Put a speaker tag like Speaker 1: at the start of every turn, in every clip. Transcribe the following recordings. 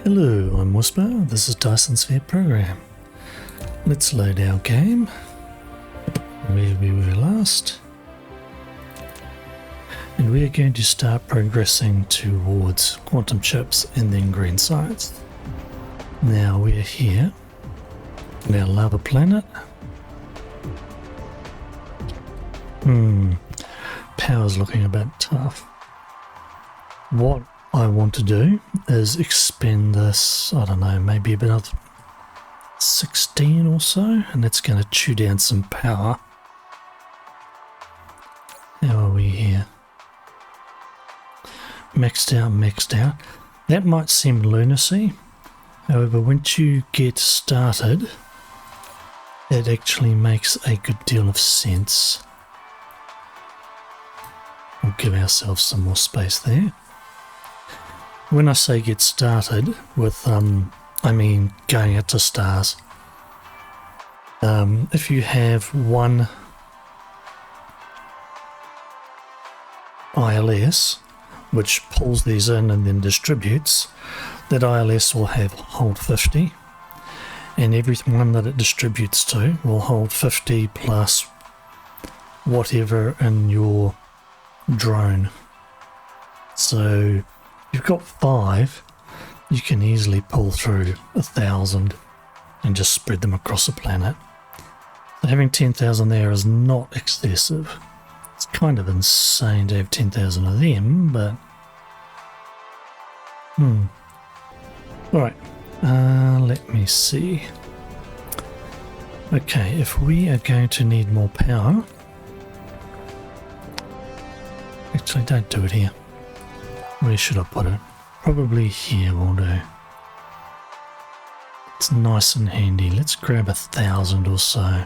Speaker 1: Hello, I'm Whisper. This is Dyson's Fair Program. Let's load our game where we were last. And we are going to start progressing towards quantum chips and then green science. Now we're here on our lava planet. Power's looking a bit tough. What I want to do is expend this, I don't know, maybe about 16 or so, and that's going to chew down some power. How are we here? Maxed out. That might seem lunacy. However, once you get started, it actually makes a good deal of sense. We'll give ourselves some more space there. When I say get started with, I mean going out to stars. If you have one ILS, which pulls these in and then distributes, that ILS will have hold 50, and every one that it distributes to will hold 50 plus whatever in your drone. So you've got 5, you can easily pull through 1,000 and just spread them across the planet. So having 10,000 there is not excessive. It's kind of insane to have 10,000 of them, but Alright, let me see. Okay, if we are going to need more power, actually don't do it here. Where should I put it? Probably here will do. It's nice and handy. Let's grab 1,000 or so.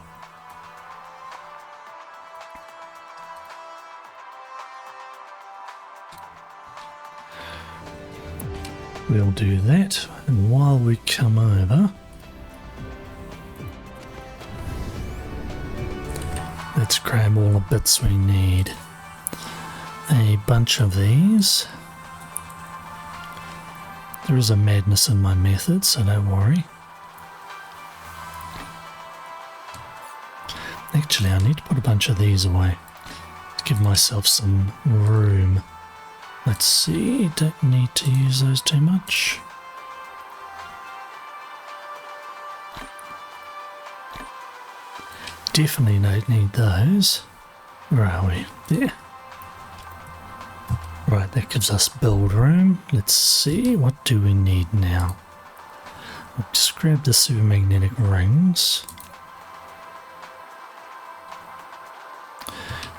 Speaker 1: We'll do that, and while we come over, let's grab all the bits we need. A bunch of these. There is a madness in my method, so don't worry. Actually, I need to put a bunch of these away to give myself some room. Let's see, don't need to use those too much. Definitely don't need those. Where are we? There. Right, that gives us build room. Let's see, what do we need now? We'll just grab the supermagnetic rings.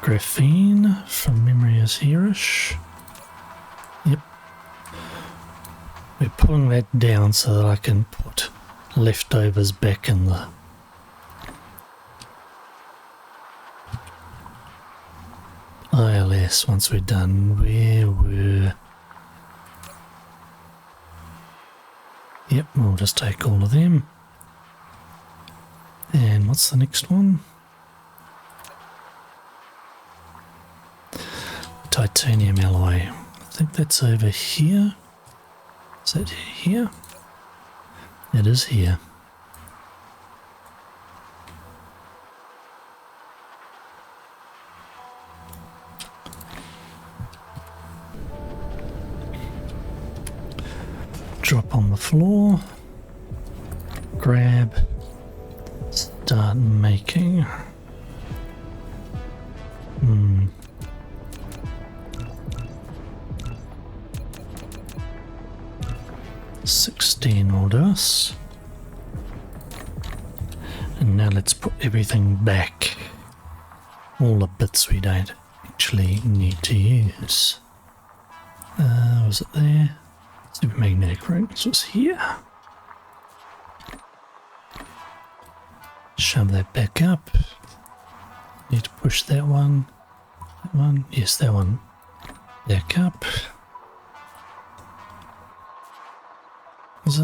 Speaker 1: Graphene, from memory, is here-ish. Yep. We're pulling that down so that I can put leftovers back in the ILS once we're done. Where were... Yep, we'll just take all of them. And what's the next one? Titanium alloy. I think that's over here. Is that here? It is here. Drop on the floor. Grab. Start making. 16 will do us. And now let's put everything back. All the bits we don't actually need to use. Was it there? Supermagnetic rings was here. Shove that back up. Need to push that one. That one. Yes, that one. Back up. Was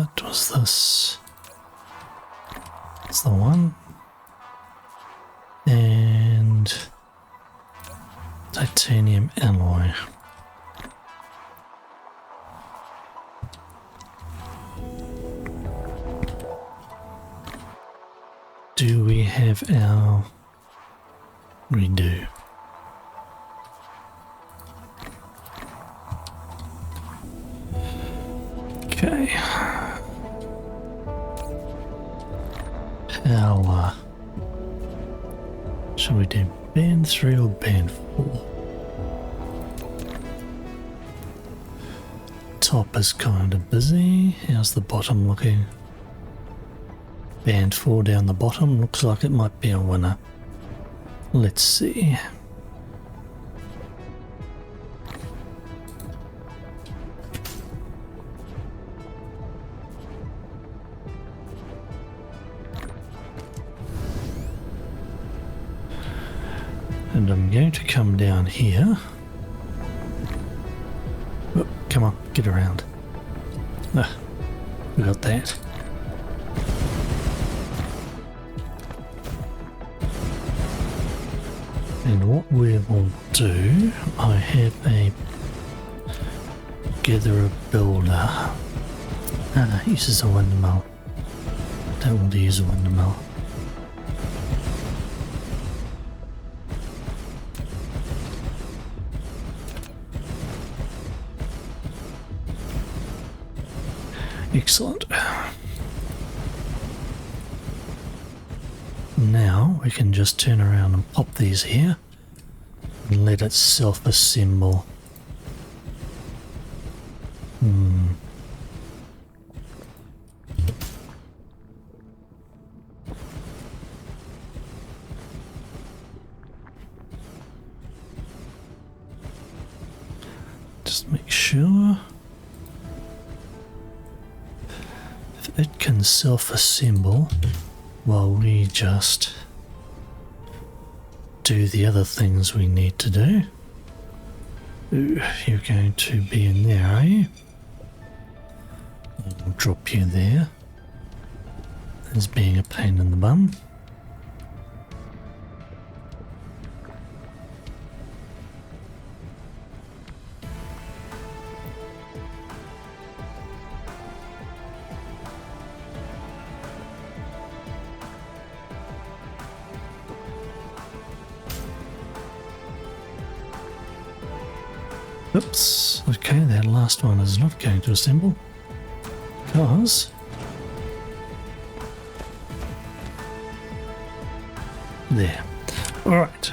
Speaker 1: this? That's the one. And titanium alloy. do we have our... We do. Okay. How shall we do band 3 or band 4? Top is kind of busy. How's the bottom looking? Band 4 down the bottom looks like it might be a winner. Let's see. And I'm going to come down here. Oh, come on, get around. Ah, we got that. And what we will do, I have a gatherer builder. Uses a windmill. Don't want to use a windmill. Excellent. Now we can just turn around and pop these here and let it self-assemble. Just make sure. If it can self-assemble while we just do the other things we need to do. Ooh, you're going to be in there, are you? I'll drop you there. As being a pain in the bum. Oops, okay, that last one is not going to assemble because there. Alright,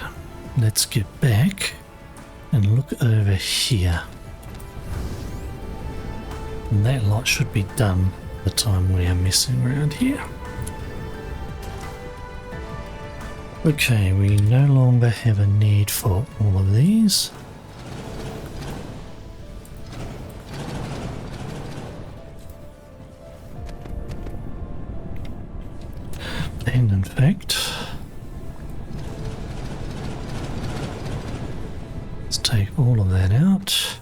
Speaker 1: let's get back and look over here. And that lot should be done by the time we are messing around here. Okay, we no longer have a need for all of these. And in fact, let's take all of that out,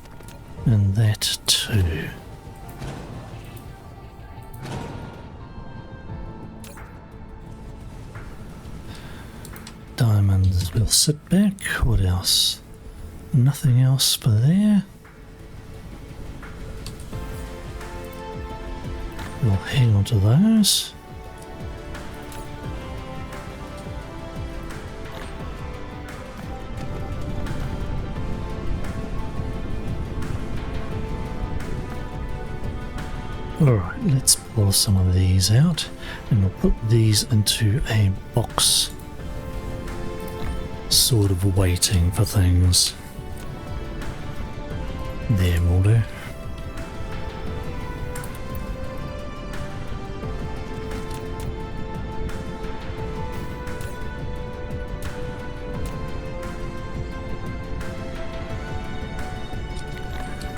Speaker 1: and that too. Diamonds will sit back. What else? Nothing else for there. We'll hang on to those. Alright, let's pull some of these out and we'll put these into a box, sort of waiting for things. There will do.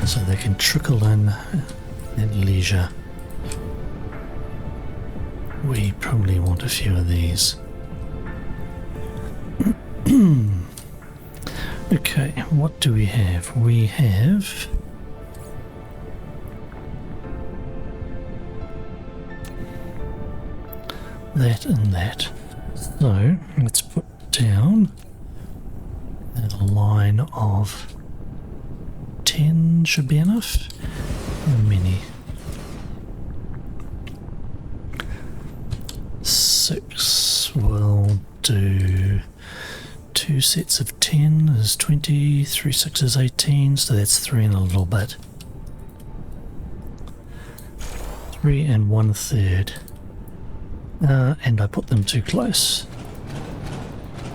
Speaker 1: So they can trickle in at leisure. We probably want a few of these. Okay, what do we have? We have that and that. So let's put down a line of 10 should be enough. How many? 6. We'll do 2 sets of 10 is 20, 3 6s 18, so that's 3 and a little bit. 3 1/3. And I put them too close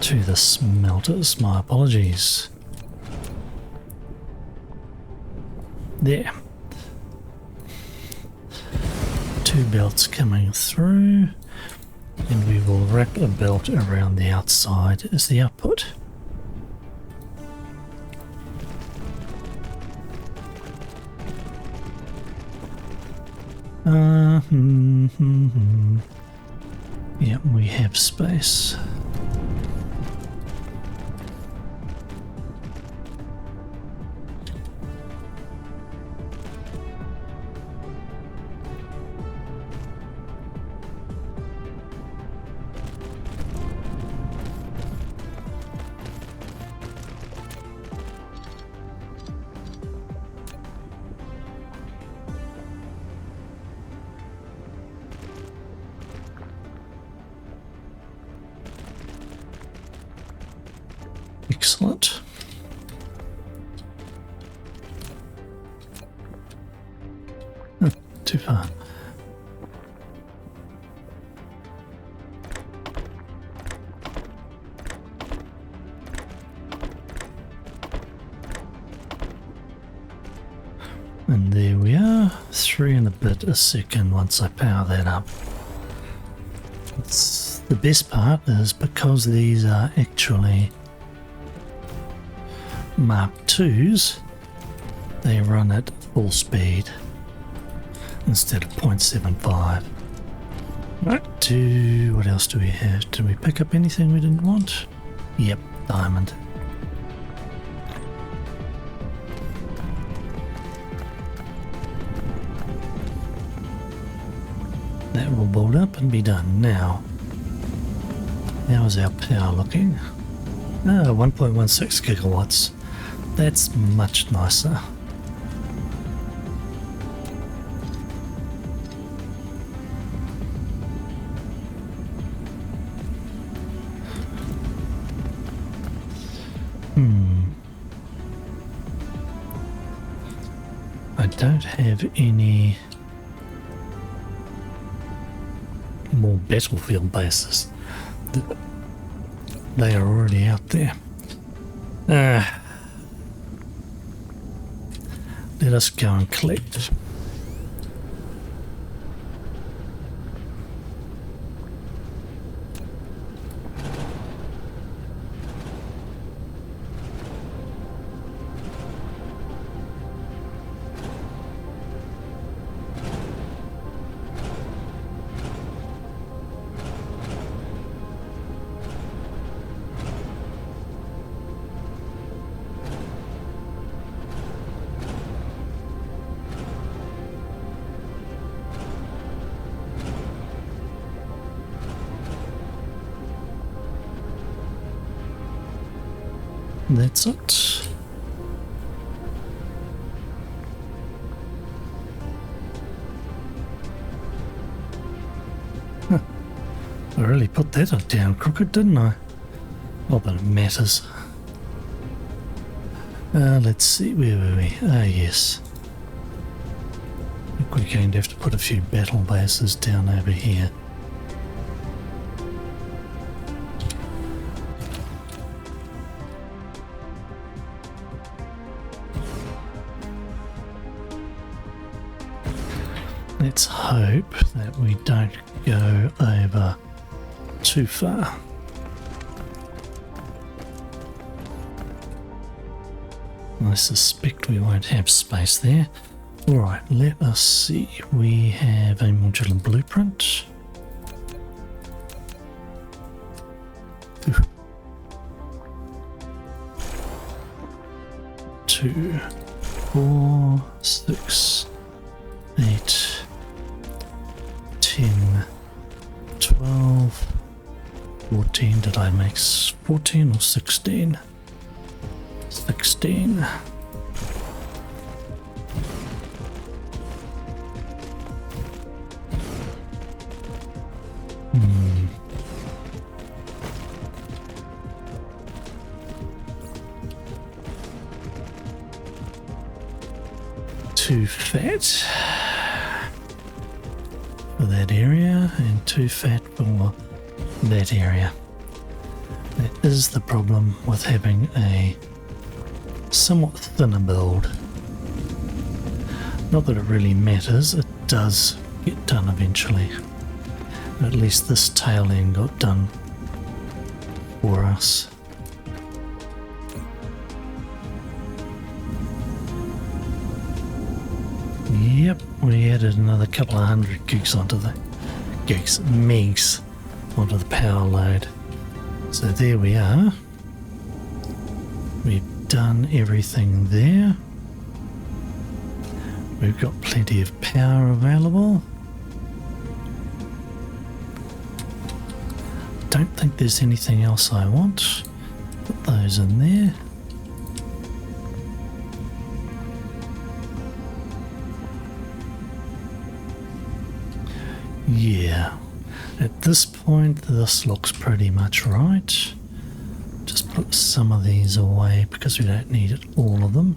Speaker 1: to the smelters. My apologies. There. 2 belts coming through, and we will wrap a belt around the outside as the output. Yep, we have space. Excellent. Oh, too far. And there we are, 3 and a bit a second once I power that up. The best part is because these are actually Mark IIs, they run at full speed instead of 0.75. Right, what else do we have? Did we pick up anything we didn't want? Yep, diamond. That will build up and be done. Now, how is our power looking? 1.16 gigawatts. That's much nicer. I don't have any more battlefield bases. They are already out there. Let us go and collect. That's it. Huh. I really put that down crooked, didn't I? Not that it matters. Let's see, where were we? Ah, yes. I think we're going to have to put a few battle bases down over here. Let's hope that we don't go over too far. I suspect we won't have space there. Alright, let us see. We have a modular blueprint. 2, 4, 6, 8, 10, 12, 14, did I make 14 or 16? 16. too fat for that area and too fat for that area. That is the problem with having a somewhat thinner build. Not that it really matters, it does get done eventually. At least this tail end got done for us. Yep, we added another couple of hundred megs onto the power load. So there we are. We've done everything there. We've got plenty of power available. Don't think there's anything else I want. Put those in there. Yeah, at this point this looks pretty much right. Just put some of these away because we don't need all of them.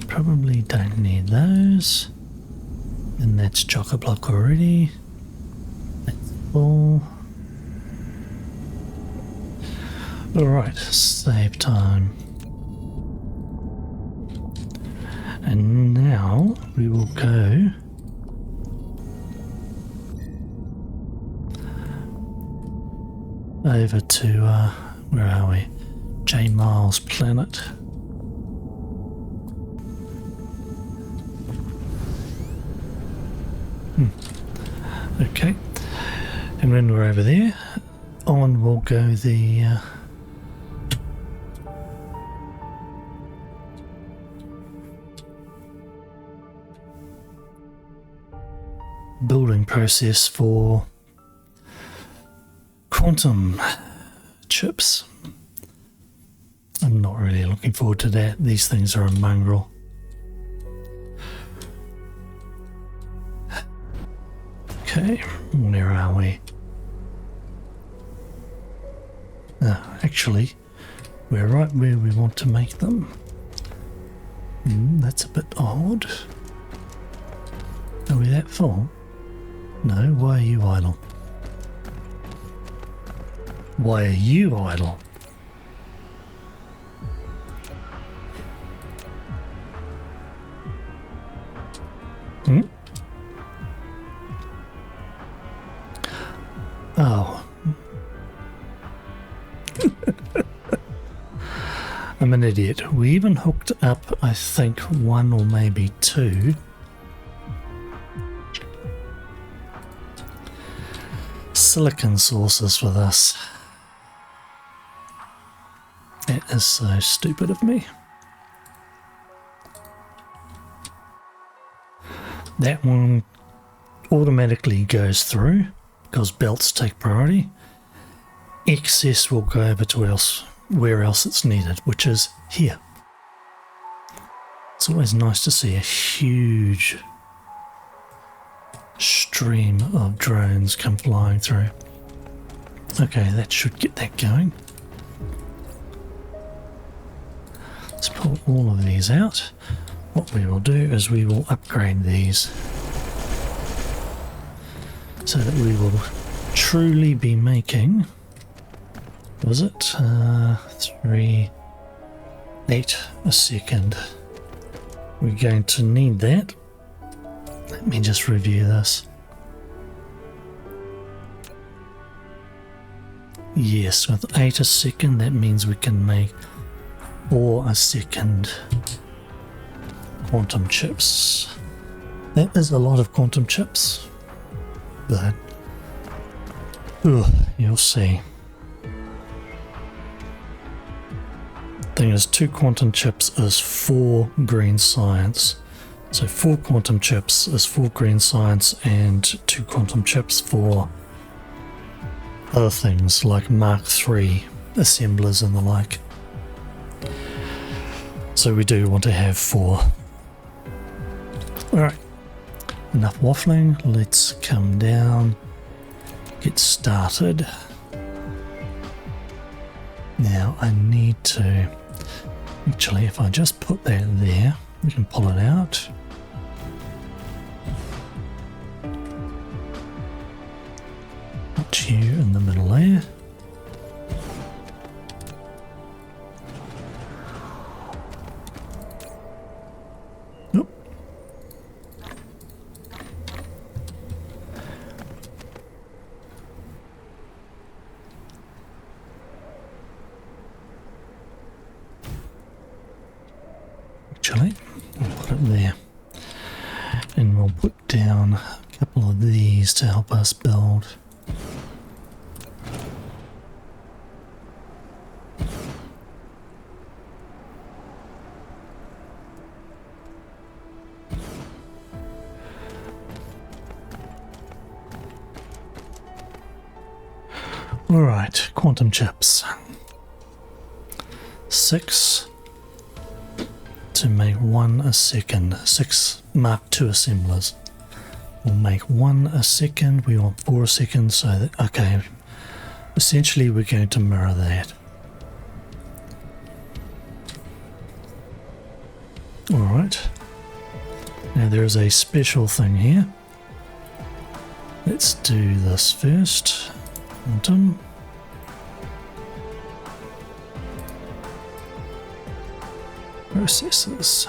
Speaker 1: Probably don't need those. And that's chock-a-block already. That's all. Alright, save time. And now we will go over to, where are we? JMiles planet. Okay, and when we're over there, on will go the building process for quantum chips. I'm not really looking forward to that. These things are a mongrel. Okay, where are we? Actually, we're right where we want to make them. That's a bit odd. Are we that full? No, why are you idle? Why are you idle? Oh. I'm an idiot. We even hooked up, I think, one or maybe two silicon sources for this. That is so stupid of me. That one automatically goes through because belts take priority. Excess will go over to where else it's needed, which is here. It's always nice to see a huge stream of drones come flying through. Okay, that should get that going. Let's pull all of these out. What we will do is we will upgrade these so that we will truly be making, was it 3.8 a second. We're going to need that. Let me just review this. Yes, with 8 a second, that means we can make 4 a second quantum chips. That is a lot of quantum chips, but you'll see. Thing is, 2 quantum chips is 4 green science. So 4 quantum chips is 4 green science and 2 quantum chips for other things like Mark III assemblers and the like. So we do want to have 4. Alright, enough waffling, let's come down, get started. Now I need to Actually, if I just put that there, we can pull it out. Put you in the middle there. Nope. Actually, we'll put it there. And we'll put down a couple of these to help us build. Alright, quantum chips. 6 to make 1 a second. 6 Mark II assemblers. We'll make 1 a second. We want 4 a second, so that, okay. Essentially, we're going to mirror that. Alright. Now there is a special thing here. Let's do this first. Quantum. Processes.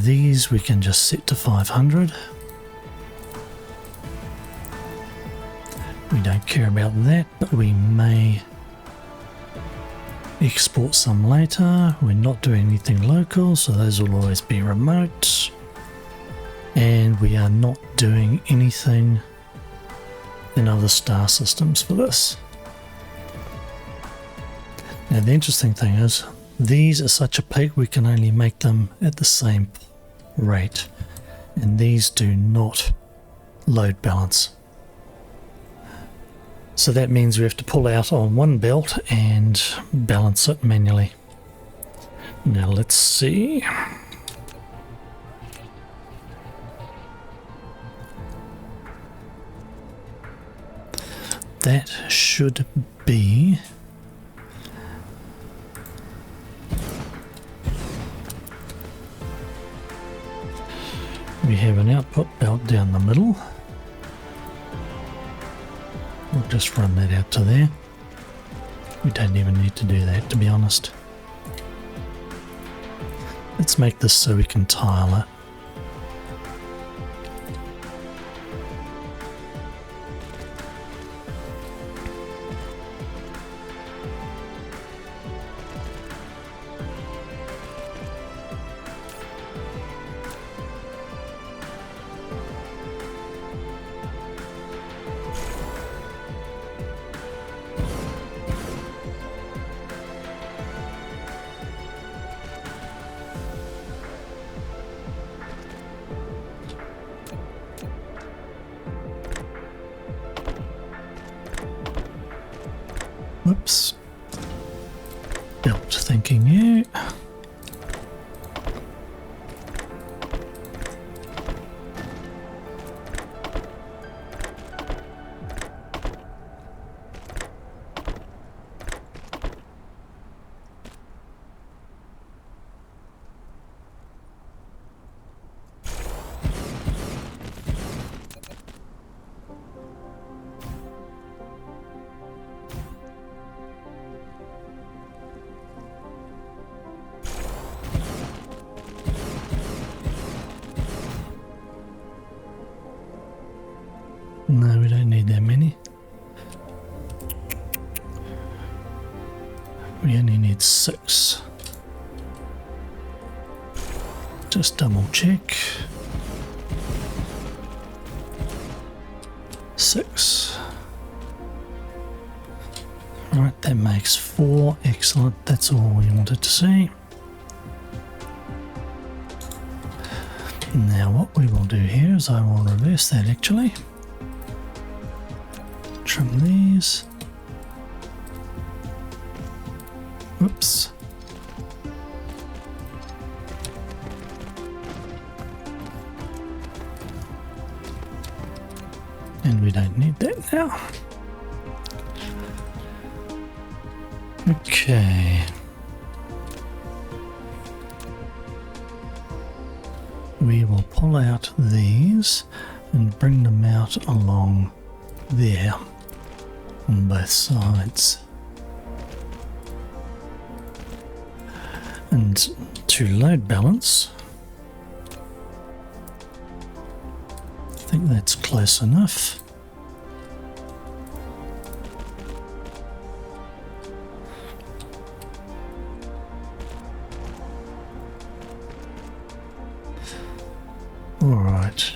Speaker 1: These we can just set to 500. We don't care about that, but we may export some later. We're not doing anything local, so those will always be remote. And we are not doing anything in other star systems for this. Now the interesting thing is, these are such a peak we can only make them at the same rate, and these do not load balance. So that means we have to pull out on one belt and balance it manually. Now let's see. That should be we have an output belt down the middle. We'll just run that out to there. We don't even need to do that, to be honest. Let's make this so we can tile it. Whoops. Belt thanking you. No, we don't need that many. We only need 6. Just double check. 6. Alright, that makes 4. Excellent. That's all we wanted to see. Now what we will do here is I will reverse that actually. Trim these. Whoops. And we don't need that now. Okay. We will pull out these and bring them out along there on both sides. And to load balance, I think that's close enough. All right.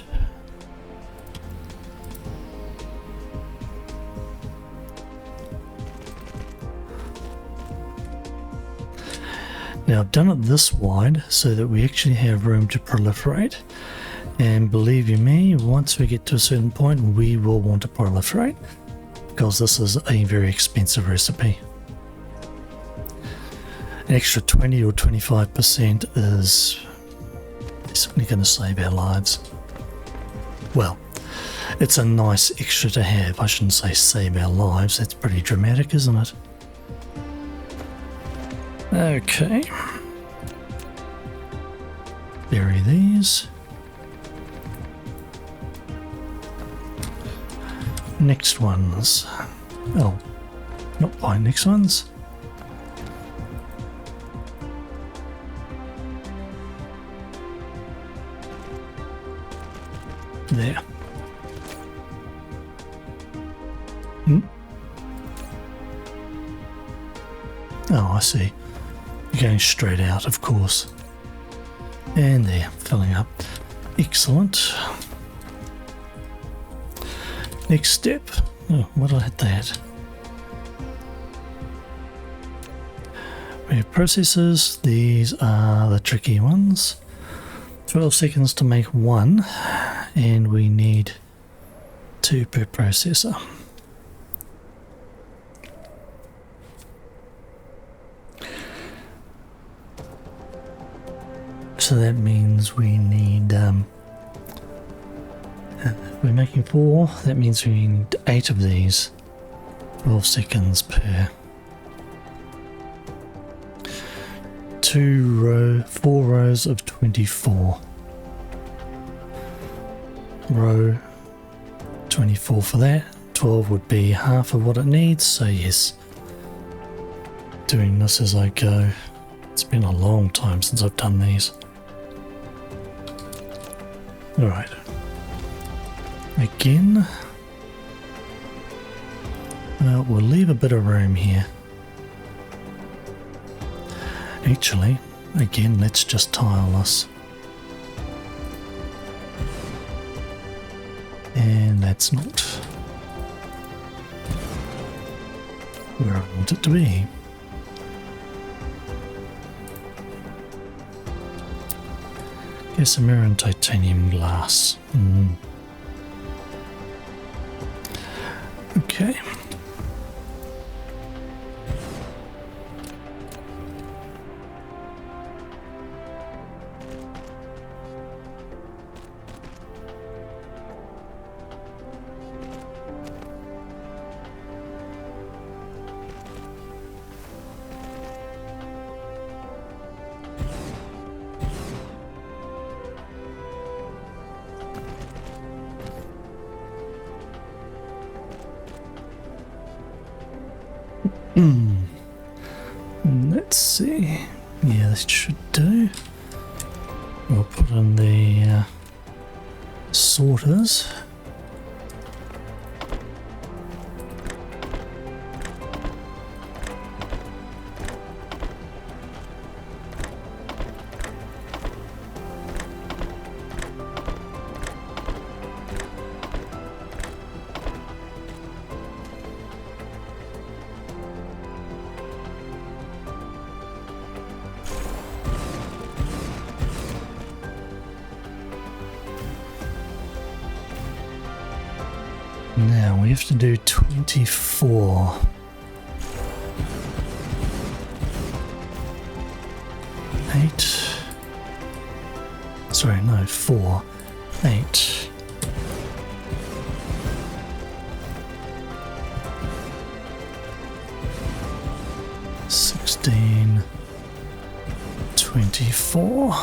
Speaker 1: Now I've done it this wide so that we actually have room to proliferate, and believe you me, once we get to a certain point we will want to proliferate because this is a very expensive recipe. An extra 20 or 25% is basically going to save our lives. Well, it's a nice extra to have. I shouldn't say save our lives, that's pretty dramatic, isn't it? Okay. Bury these. Next ones. Oh, not by next ones. There. Oh, I see. You're going straight out, of course. And there, filling up. Excellent. Next step. Oh, what did I hit that? We have processors. These are the tricky ones. 12 seconds to make one, and we need 2 per processor. So that means we need, we're making 4, that means we need 8 of these, 12 seconds per. 4 rows of 24. Row 24 for that. 12 would be half of what it needs, so yes. Doing this as I go. It's been a long time since I've done these. Alright. Again. We'll leave a bit of room here. Actually, again, let's just tile this. And that's not where I want it to be. Casimir and titanium glass. Okay. Let's see. Yeah, this should do. We'll put in the sorters. Now we have to do 24. 8. Sorry, no, 4. 8. 16, 24.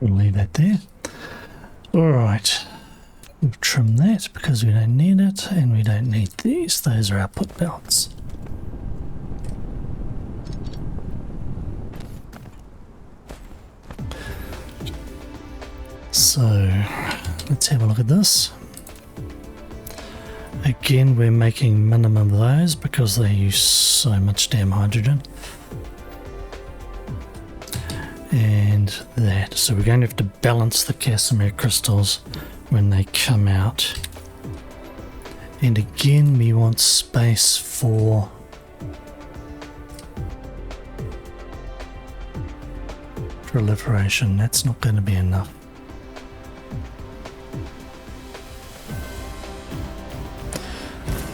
Speaker 1: We'll leave that there. Alright, we'll trim that because we don't need it, and we don't need these. Those are output belts. So, let's have a look at this. Again, we're making minimum of those because they use so much damn hydrogen. And that. So we're going to have to balance the casimir crystals when they come out. And again, we want space for proliferation. That's not going to be enough.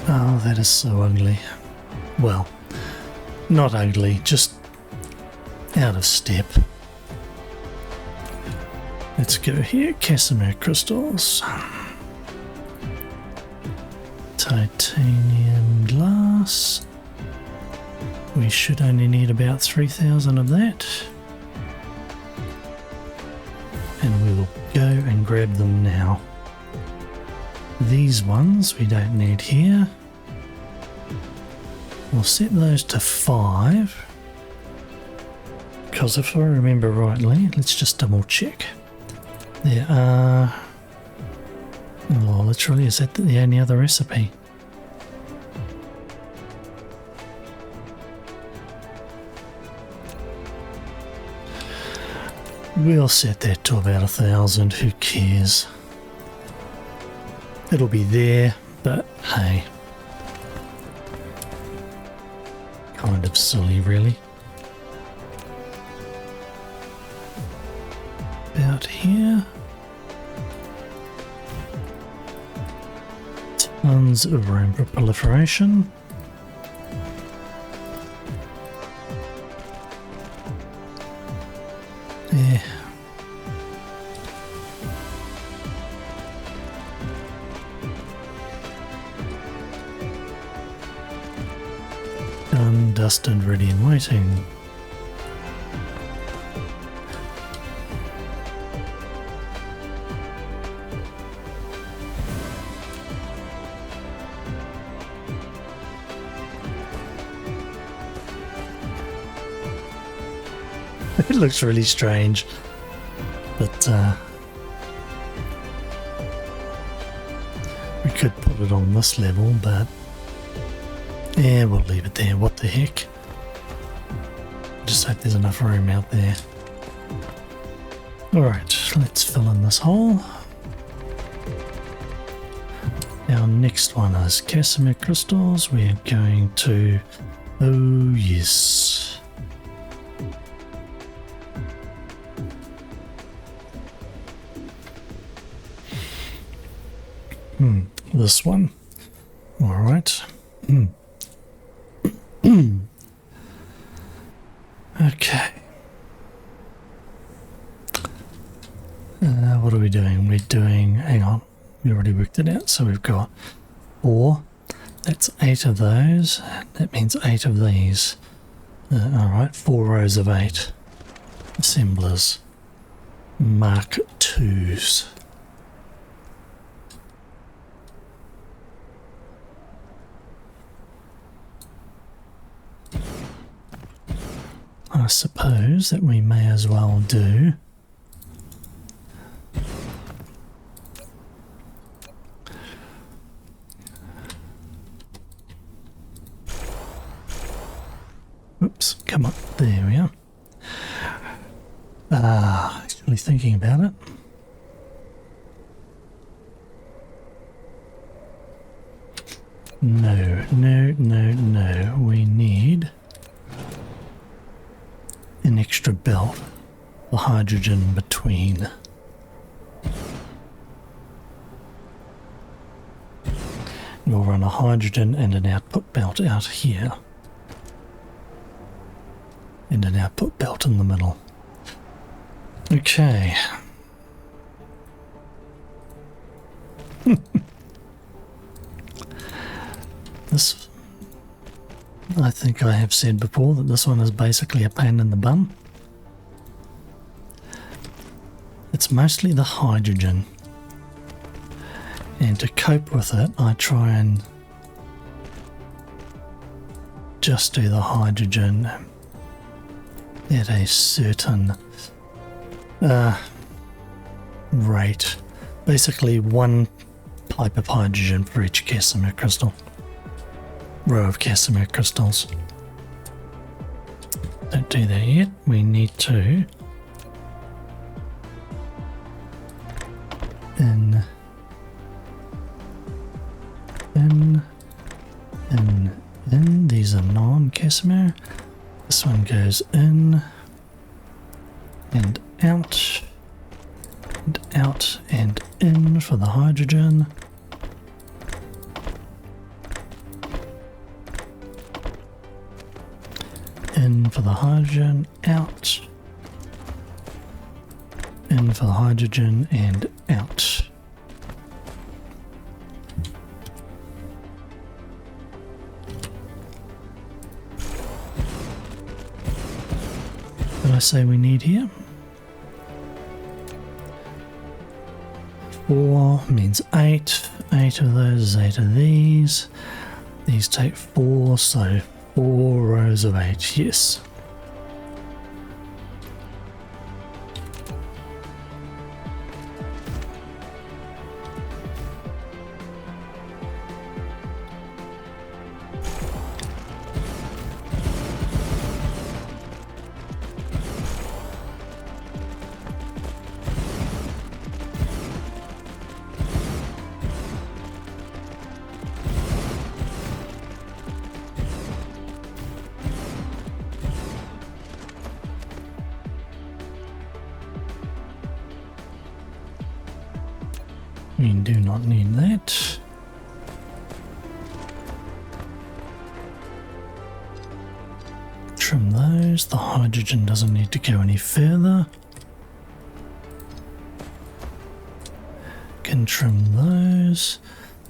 Speaker 1: Oh, that is so ugly. Well, not ugly, just out of step. Let's go here, casimir crystals. Titanium glass. We should only need about 3,000 of that. And we will go and grab them now. These ones we don't need here. We'll set those to 5. Because if I remember rightly, let's just double check. There are... well, literally, is that the only other recipe? We'll set that to about 1,000, who cares? It'll be there, but hey. Kind of silly, really. About here. Tons of room for proliferation. There. Done, dusted, ready and waiting. It looks really strange, but we could put it on this level, but yeah, we'll leave it there. What the heck? Just hope there's enough room out there. Alright, let's fill in this hole. Our next one is casimir crystals. We're going to... oh yes. This one. Alright. Okay. What are we doing? We're doing... hang on. We already worked it out. So we've got 4 that's 8 of those. That means 8 of these. Alright, 4 rows of 8 assemblers. Mark IIs. I suppose that we may as well do oops, come on, there we are. Actually thinking about it. No, we need an extra belt for hydrogen between. We'll run a hydrogen and an output belt out here. And an output belt in the middle. Okay. This, I think I have said before that this one is basically a pain in the bum. It's mostly the hydrogen. And to cope with it, I try and just do the hydrogen at a certain rate. Basically 1 pipe of hydrogen for each casimir crystal. Row of casimir crystals. Don't do that yet. We need to in. These are non-casimir. This one goes in and out and in for the hydrogen. In for the hydrogen, out. In for the hydrogen and out. What did I say we need here? 4 means 8. 8 of those is 8 of these. These take 4, so 4 rows of 8, yes. We do not need that. Trim those. The hydrogen doesn't need to go any further. Can trim those.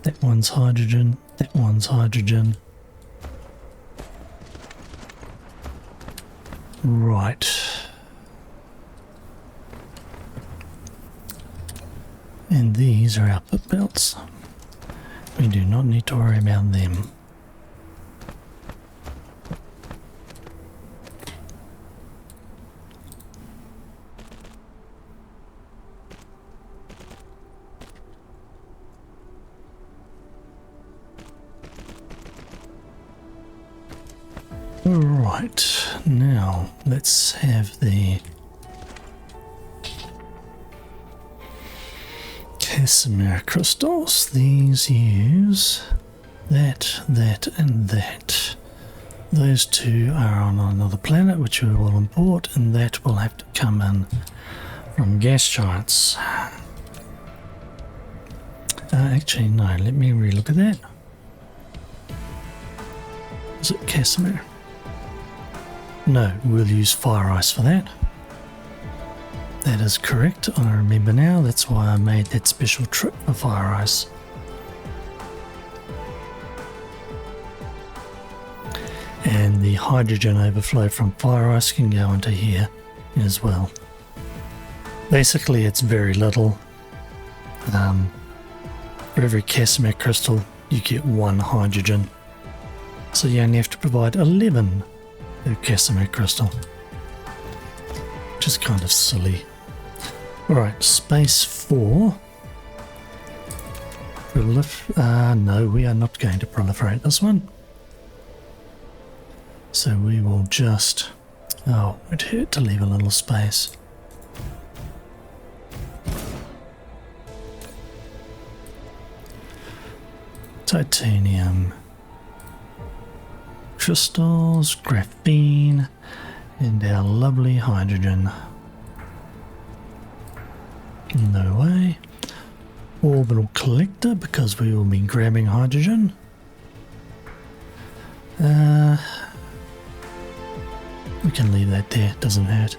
Speaker 1: That one's hydrogen. That one's hydrogen. Right. And these are output belts. We do not need to worry about them. Right, now let's have the casimir crystals. These use that, and that. Those two are on another planet which we will import, and that will have to come in from gas giants. Actually no, let me relook at that. Is it casimir? No, we'll use fire ice for that. That is correct, I remember now, that's why I made that special trip for fire ice. and the hydrogen overflow from fire ice can go into here as well. Basically it's very little. For every casimir crystal you get 1 hydrogen, so you only have to provide 11 per casimir crystal, which is kind of silly. Alright, space 4. No, we are not going to proliferate this one. So we will just... Oh, it hurt to leave a little space. Titanium crystals, graphene, and our lovely hydrogen. No way. Orbital collector, because we will be grabbing hydrogen. We can leave that there, doesn't hurt.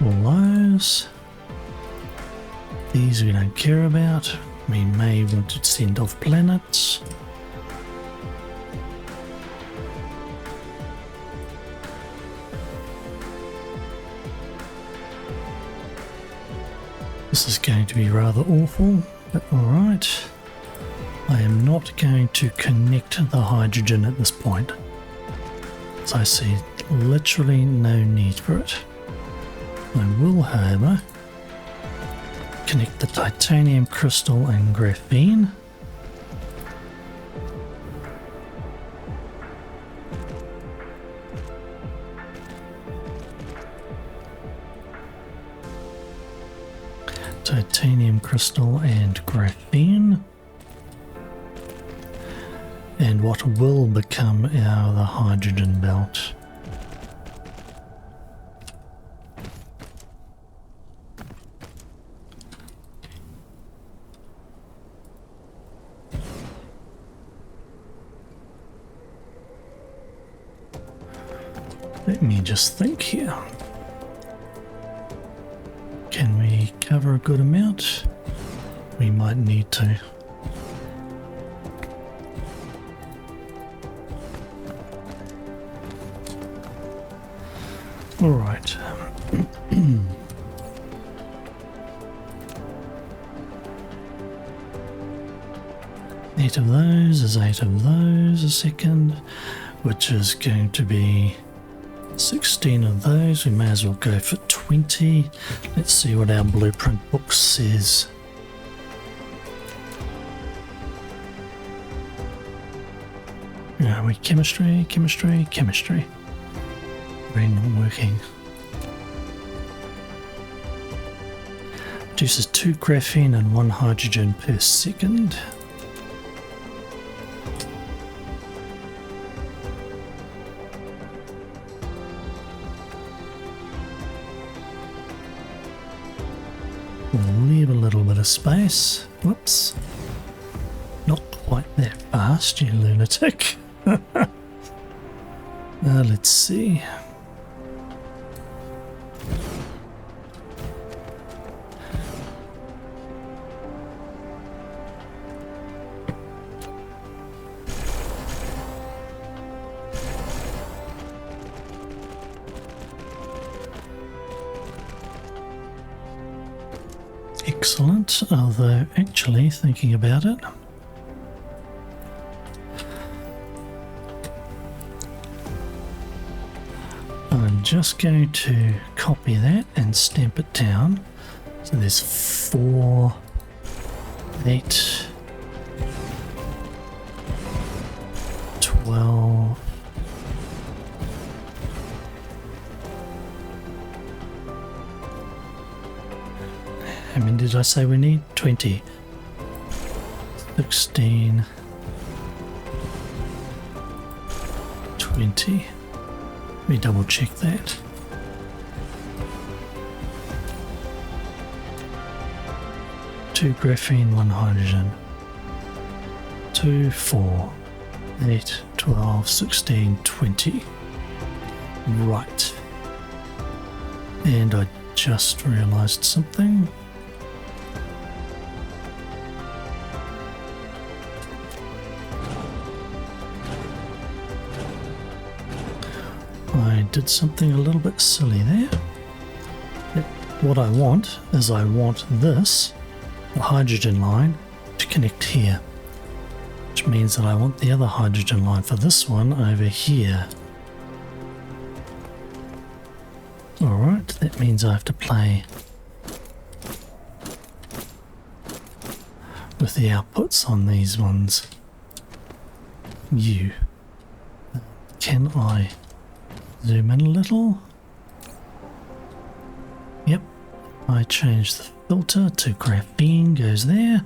Speaker 1: All those. These we don't care about. We may want to send off planets. This is going to be rather awful, but alright. I am not going to connect the hydrogen at this point, as I see literally no need for it. I will, however, connect the titanium crystal and graphene. Titanium crystal and graphene. And what will become the hydrogen belt. Let me just think here. Can we cover a good amount? We might need to. All right. 8 of those is 8 of those a second, which is going to be 16 of those. We may as well go for 20. Let's see what our blueprint book says. Are we chemistry, chemistry, chemistry? Brain not working. Produces 2 graphene and 1 hydrogen per second. We'll leave a little bit of space. Whoops. Not quite that fast, you lunatic. Let's see. Excellent, although actually thinking about it, I'm just going to copy that and stamp it down. So there's 4, 8, 12, how many did I say we need? 20, 16, 20. Let me double check that. Two graphene, 1 hydrogen. 2, 4, 8, 12, 16, 20. Right. And I just realized something. I did something a little bit silly there. What I want is I want this, the hydrogen line, to connect here. Which means that I want the other hydrogen line for this one over here. Alright, that means I have to play with the outputs on these ones. Can I zoom in a little? Yep, I change the filter to graphene, goes there,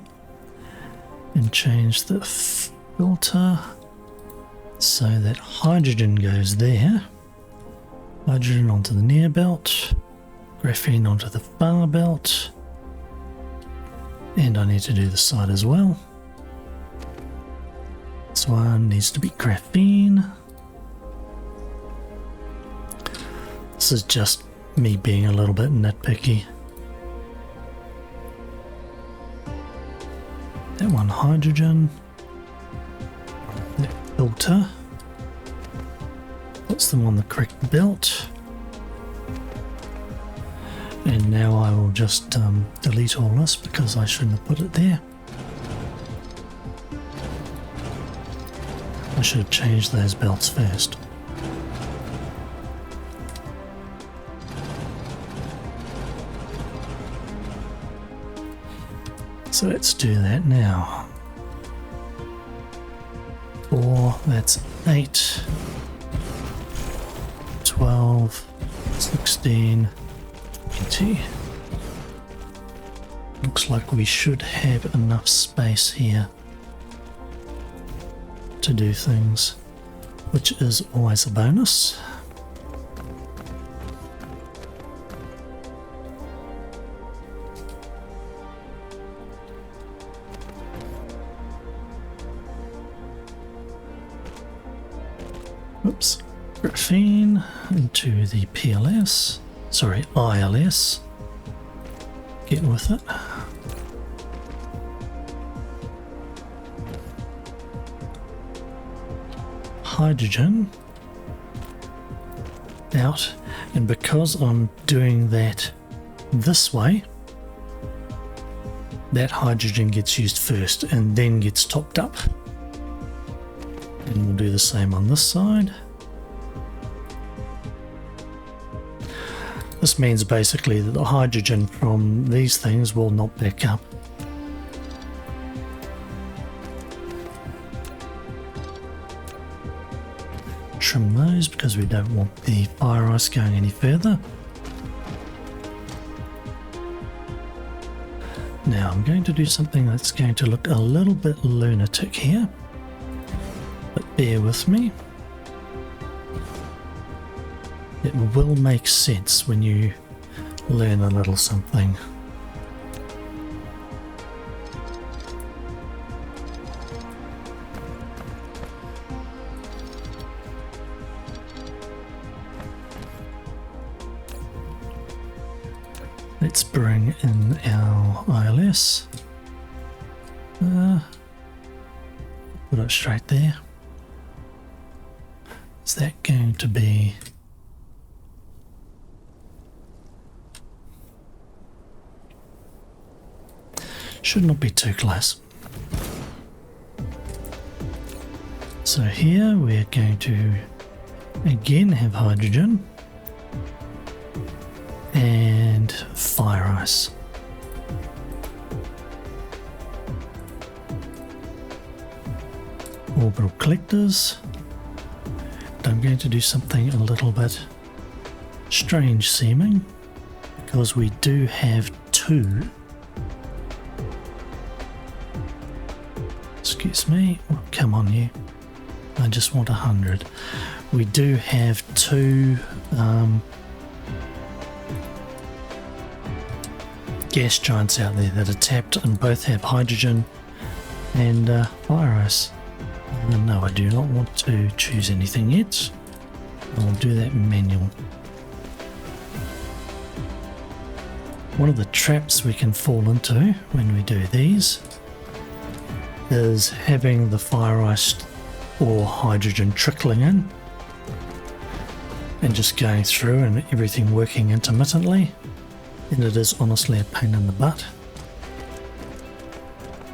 Speaker 1: and change the filter so that hydrogen goes there. Hydrogen onto the near belt, graphene onto the far belt, and I need to do the side as well. This one needs to be graphene. This is just me being a little bit nitpicky. That one hydrogen, that filter. Puts them on the correct belt, and now I will just delete all this because I shouldn't have put it there. I should have changed those belts first. So let's do that now. 4, that's 8. 12, 16, 20. Looks like we should have enough space here to do things, which is always a bonus. Oops. Graphene into the PLS, sorry, ILS, get with it. Hydrogen out, and because I'm doing that this way, that hydrogen gets used first and then gets topped up. And we'll do the same on this side. This means basically that the hydrogen from these things will not back up. Trim those because we don't want the fire ice going any further. Now I'm going to do something that's going to look a little bit lunatic here, but bear with me. It will make sense when you learn a little something. Let's bring in our ILS. Put it straight there. Is that going to be... Should not be too close. So here we're going to again have hydrogen and fire ice. Orbital collectors. And I'm going to do something a little bit strange seeming because we do have 2. Excuse me, oh, come on you, I just want 100. We do have 2 gas giants out there that are tapped and both have hydrogen and fire ice. No, I do not want to choose anything yet. I'll do that manual. One of the traps we can fall into when we do these is having the fire ice or hydrogen trickling in and just going through and everything working intermittently, then it is honestly a pain in the butt.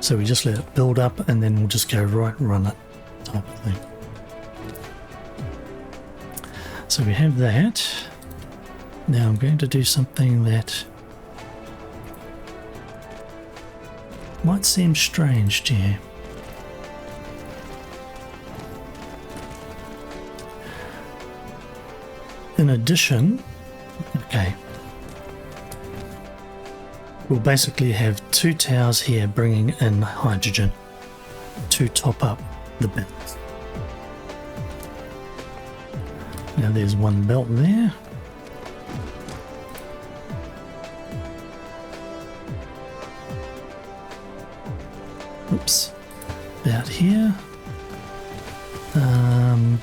Speaker 1: So we just let it build up and then we'll just go right run it type of thing. So we have that. Now I'm going to do something that might seem strange to you. In addition, okay, we'll basically have two towers here bringing in hydrogen to top up the belts. Now there's one belt there. Oops, about here.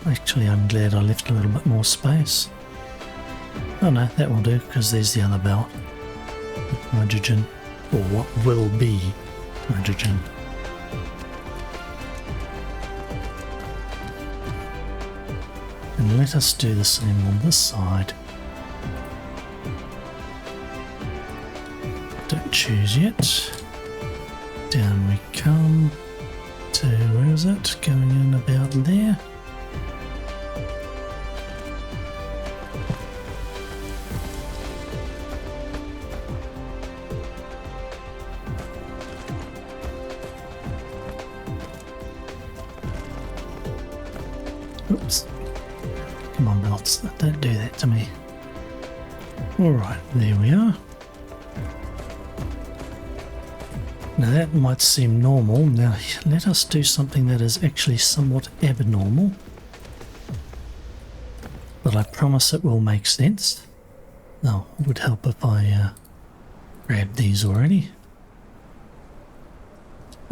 Speaker 1: Actually I'm glad I left a little bit more space. Oh no, that will do, because there's the other belt. Hydrogen, or what will be hydrogen. And let us do the same on this side. Don't choose yet. Down we come to, where is it? Going in about there. Oops. Come on, belts, don't do that to me. Alright, there we are. Now that might seem normal. Now let us do something that is actually somewhat abnormal. But I promise it will make sense. Oh, it would help if I grab these already.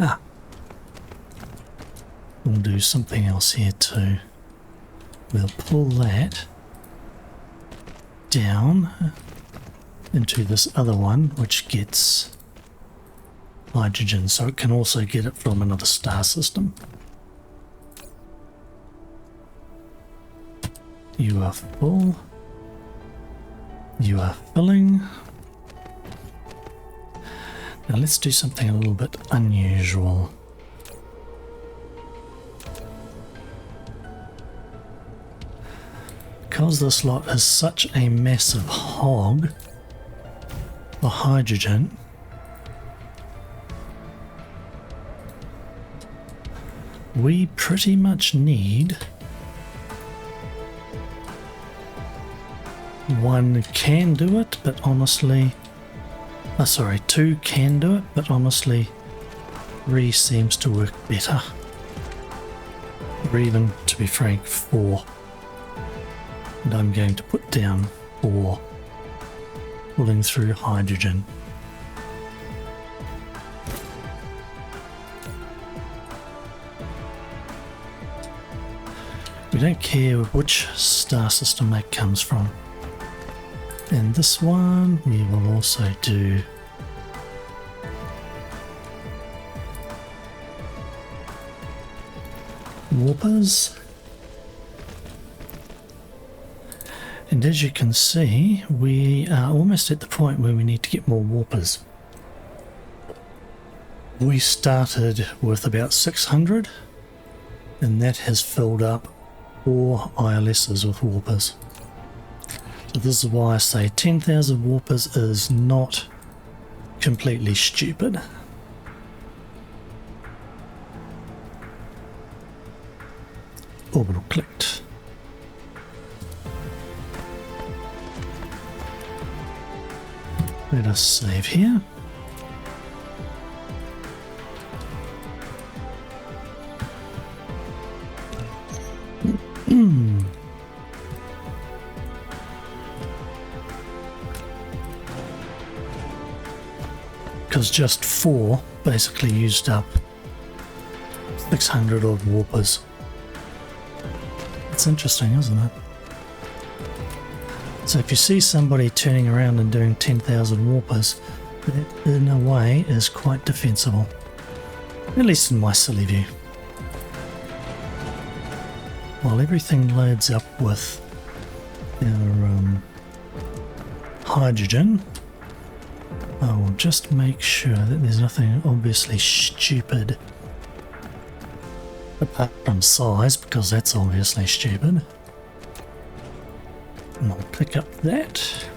Speaker 1: Ah. We'll do something else here too. We'll pull that down into this other one, which gets hydrogen, so it can also get it from another star system. You are full. You are filling. Now let's do something a little bit unusual. Because this lot is such a massive hog for hydrogen, we pretty much need one can do it, but honestly, two can do it, but honestly, 3 seems to work better. Or even, to be frank, 4. And I'm going to put down 4, pulling through hydrogen. We don't care which star system that comes from. And this one we will also do warpers. And as you can see, we are almost at the point where we need to get more warpers. We started with about 600, and that has filled up 4 ILSs with warpers. So this is why I say 10,000 warpers is not completely stupid. Orbital clicked. Let us save here. Because just 4 basically used up 600 odd warpers. It's interesting, isn't it? So if you see somebody turning around and doing 10,000 warpers, that in a way is quite defensible. At least in my silly view. While everything loads up with our hydrogen, I will just make sure that there's nothing obviously stupid apart from size, because that's obviously stupid. And I'll pick up that.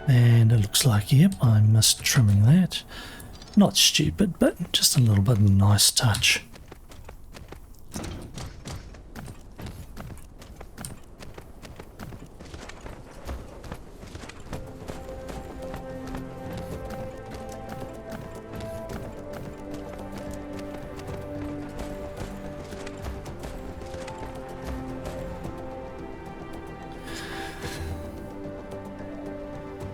Speaker 1: And it looks like, yep, I missed trimming that. Not stupid, but just a little bit of a nice touch.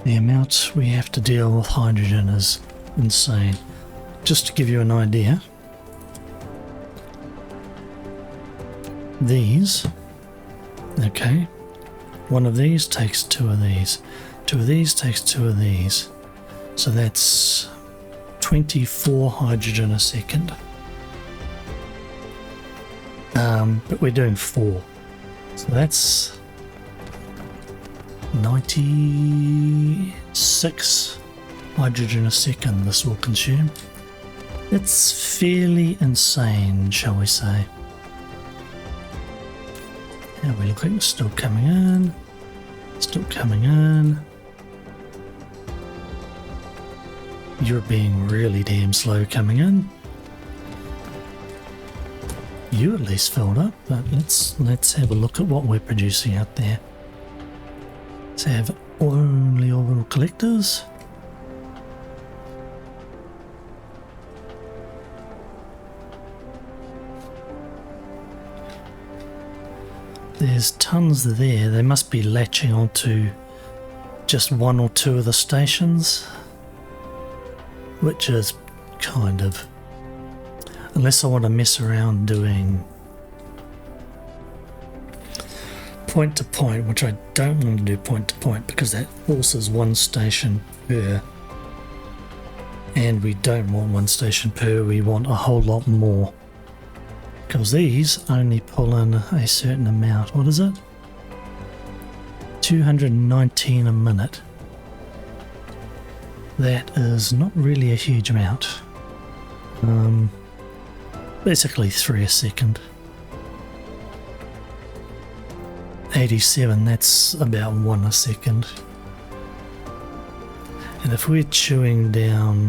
Speaker 1: The amount we have to deal with hydrogen is insane. Just to give you an idea, these, okay, one of these takes two of these, two of these takes two of these, so that's 24 hydrogen a second. But we're doing 4, so that's 96 hydrogen a second this will consume. It's fairly insane, shall we say. How are we looking? Still coming in. Still coming in. You're being really damn slow coming in. You at least filled up, but let's have a look at what we're producing out there. Let's have only orbital collectors. There's tons there. They must be latching onto just 1 or 2 of the stations, which is kind of, unless I want to mess around doing point to point, which I don't want to do point to point because that forces 1 station per, and we don't want 1 station per, we want a whole lot more, because these only pull in a certain amount. What is it? 219 a minute. That is not really a huge amount. Basically 3 a second. 87, that's about 1 a second. And if we're chewing down,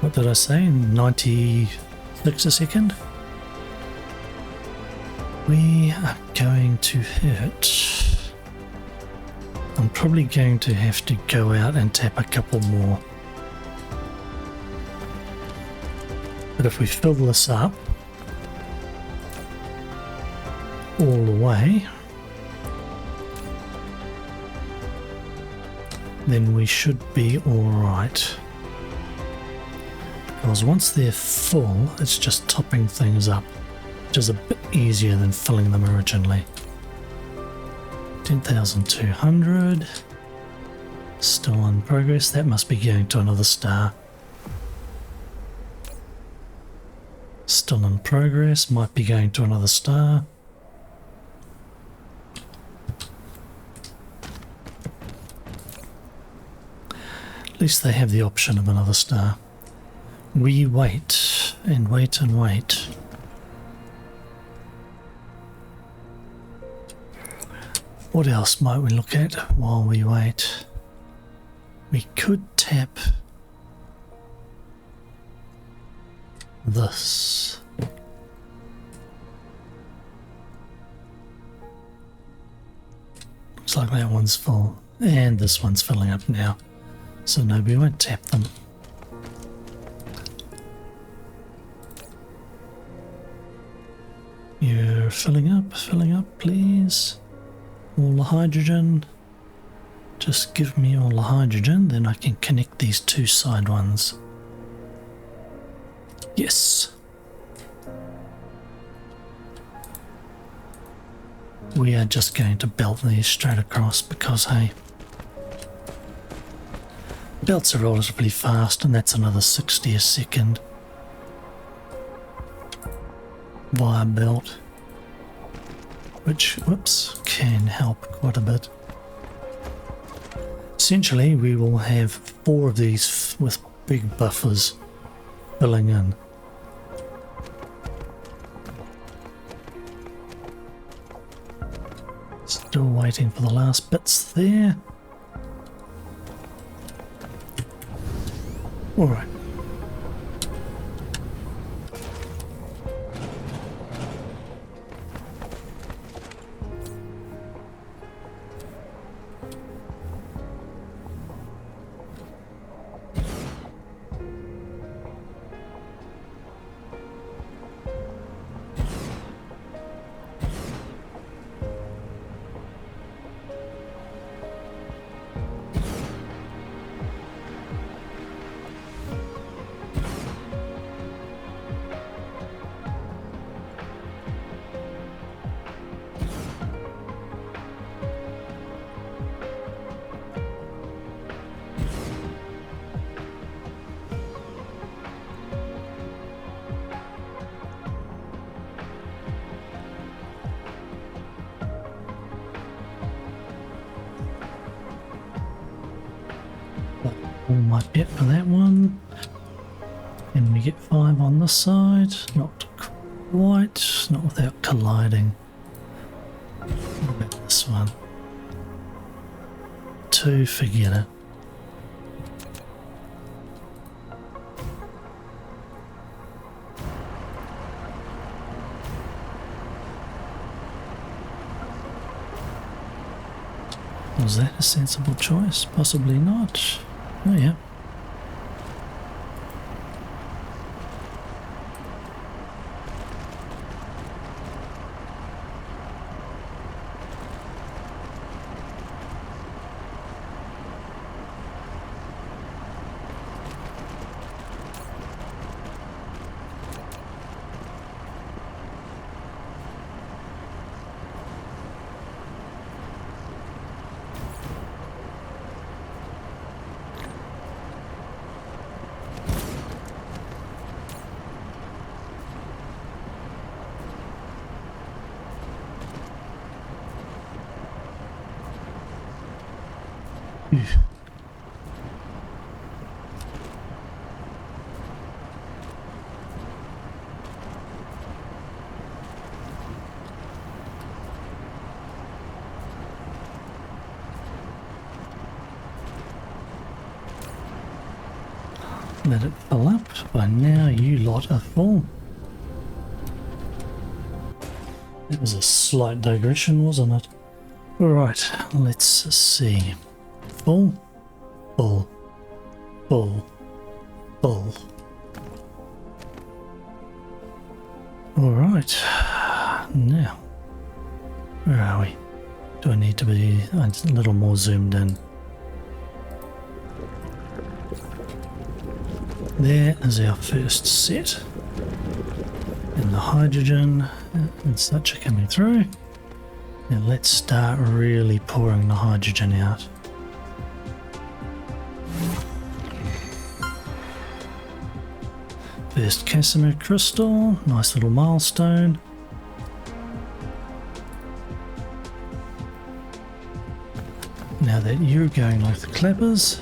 Speaker 1: what did I say, 96 a second? We are going to hit. I'm probably going to have to go out and tap a couple more. But if we fill this up all the way, then we should be alright. Because once they're full, it's just topping things up, which is a bit easier than filling them originally. 10,200. Still in progress. That must be going to another star. Still in progress. Might be going to another star. At least they have the option of another star. We wait and wait and wait. What else might we look at while we wait? We could tap this. Looks like that one's full, and this one's filling up now. So no, we won't tap them. You're filling up, please. All the hydrogen. Just give me all the hydrogen, then I can connect these 2 side ones. Yes. We are just going to belt these straight across because, hey, belts are relatively fast, and that's another 60 a second via belt. which, whoops, can help quite a bit. Essentially, we will have 4 of these with big buffers filling in. Still waiting for the last bits there. Alright. All my bit for that one, and we get 5 on this side. Not quite, not without colliding. What about this one? 2, forget it. Was that a sensible choice? Possibly not. Oh yeah. Let it fill up. By now you lot are full. That was a slight digression, wasn't it? Right, let's see. Full, full, full, full. Alright, now, where are we? Do I need to be a little more zoomed in? There is our first set, and the hydrogen and such are coming through. Now let's start really pouring the hydrogen out. First casimir crystal, nice little milestone. Now that you're going like the clappers,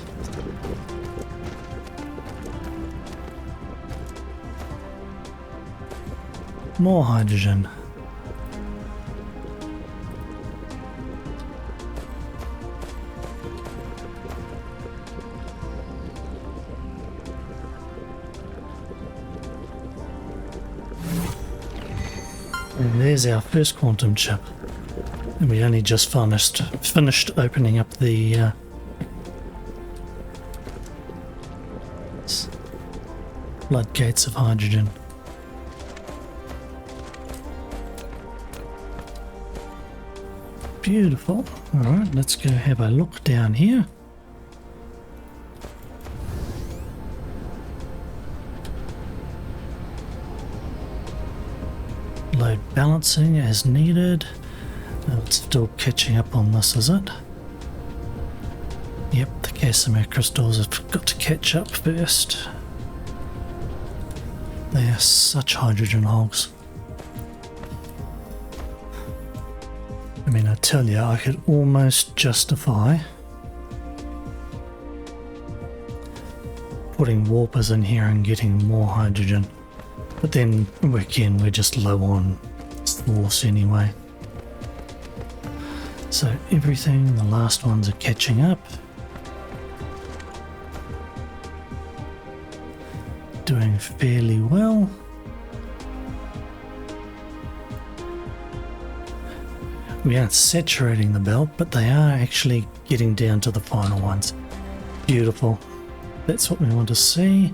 Speaker 1: more hydrogen. And there's our first quantum chip. And we only just finished opening up the floodgates of hydrogen. Beautiful. Alright, let's go have a look down here. Load balancing as needed. It's still catching up on this, is it? Yep, the casimir crystals have got to catch up first. They are such hydrogen hogs. I mean, I tell you, I could almost justify putting warpers in here and getting more hydrogen. But then, again, we're just low on force anyway. So everything, the last ones are catching up. Doing fairly well. We aren't saturating the belt, but they are actually getting down to the final ones. Beautiful. That's what we want to see.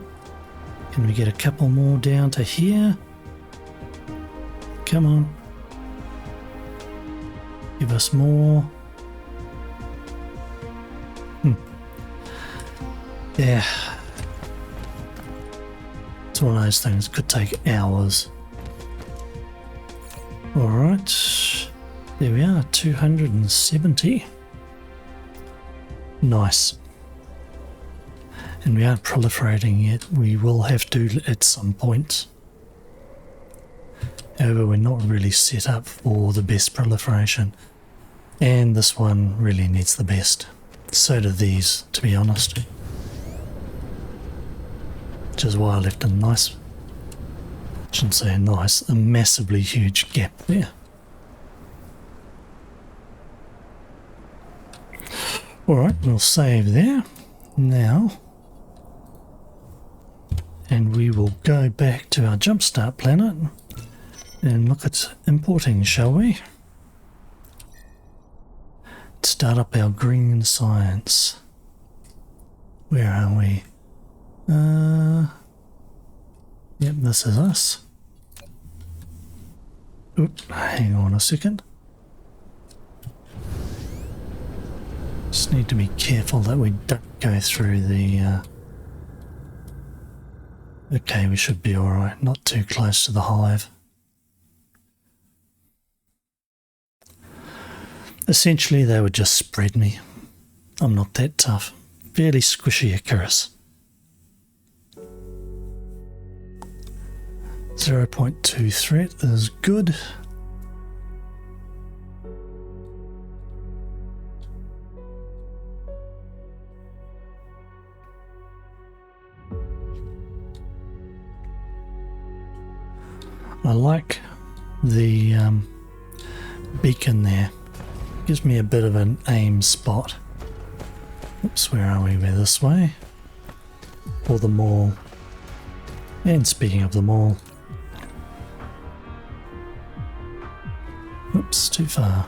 Speaker 1: Can we get a couple more down to here? Come on. Give us more. Yeah. It's one of those things, could take hours. Alright. There we are, 270. Nice. And we aren't proliferating yet. We will have to at some point. However, we're not really set up for the best proliferation. And this one really needs the best. So do these, to be honest. Which is why I left a nice, I shouldn't say nice, a massively huge gap there. Alright, we'll save there. Now, and we will go back to our jumpstart planet and look at importing, shall we? Start up our green science. Where are we? Yep, this is us. Oop, hang on a second. Just need to be careful that we don't go through the okay, we should be alright, not too close to the hive. Essentially, they would just spread me. I'm not that tough. Fairly squishy Icarus. 0.2 threat is good. I like the beacon there. Gives me a bit of an aim spot. Oops, where are we? We're this way. Or the mall. And speaking of the mall. Oops, too far.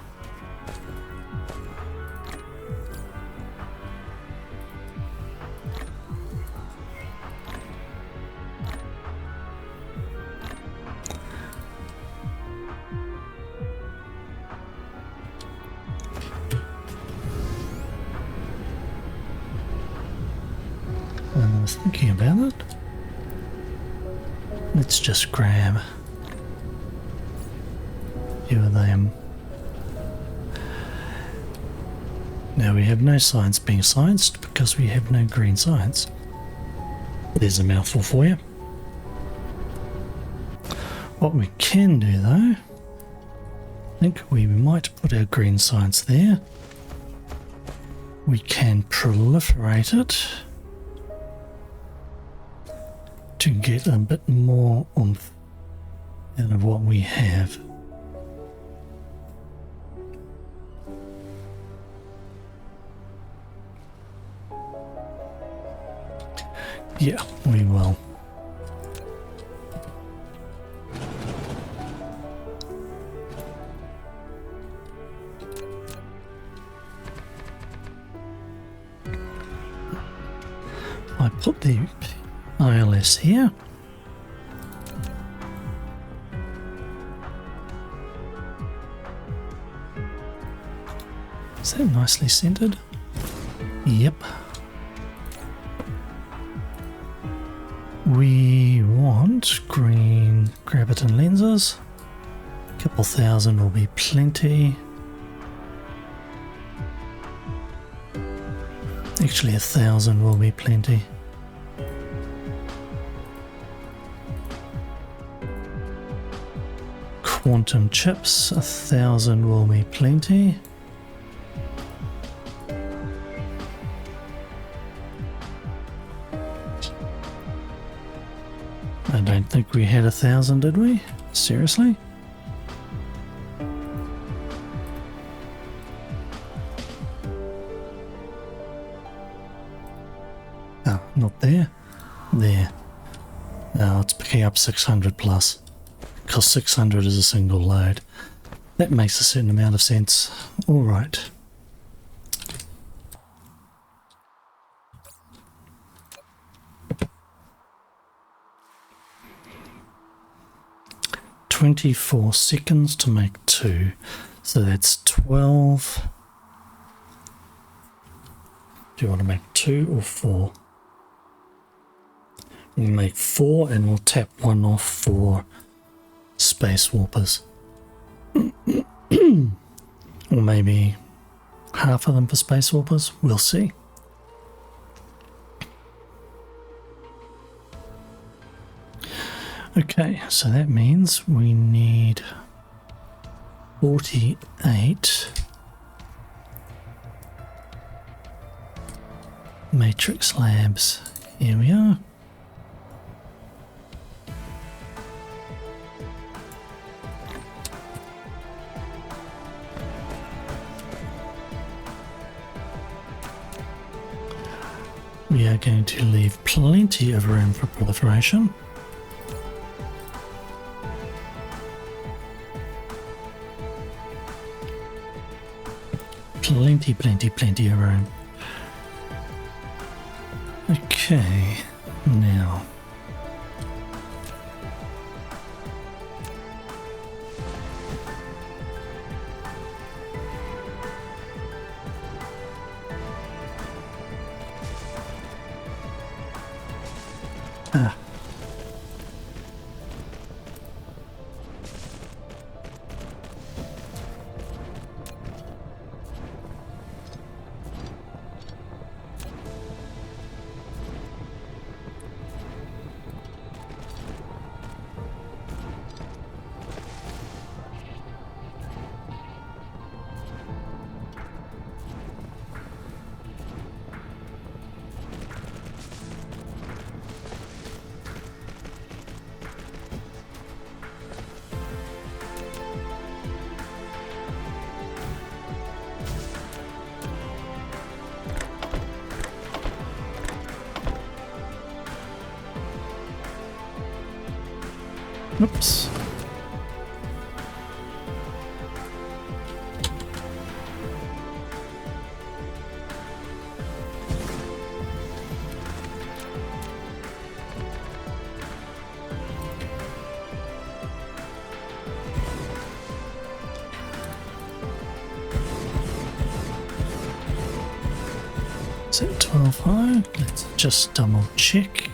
Speaker 1: I was thinking about it. Let's just grab a few of them. Now we have no science being scienced because we have no green science. There's a mouthful for you. What we can do though, I think we might put our green science there. We can proliferate it to get a bit more oomph out of what we have. Yeah, we will. I put the ILS here. Is that nicely centered? Yep. We want green Graviton lenses. A couple thousand will be plenty. Actually, 1,000 will be plenty. quantum chips, 1,000 will be plenty. I don't think we had 1,000, did we? Seriously? Oh, not there. There. Oh, it's picking up 600 plus. Because 600 is a single load. That makes a certain amount of sense. Alright. "24 seconds to make 2. So that's 12. Do you want to make 2 or 4? We'll make 4 and we'll tap 1 off for space warpers. Or maybe half of them for space warpers. We'll see. Okay, so that means we need 48 matrix labs. Here we are. We are going to leave plenty of room for proliferation. Plenty of room. Okay, now. Ah. Oops. Is it 12 high? Let's just double check.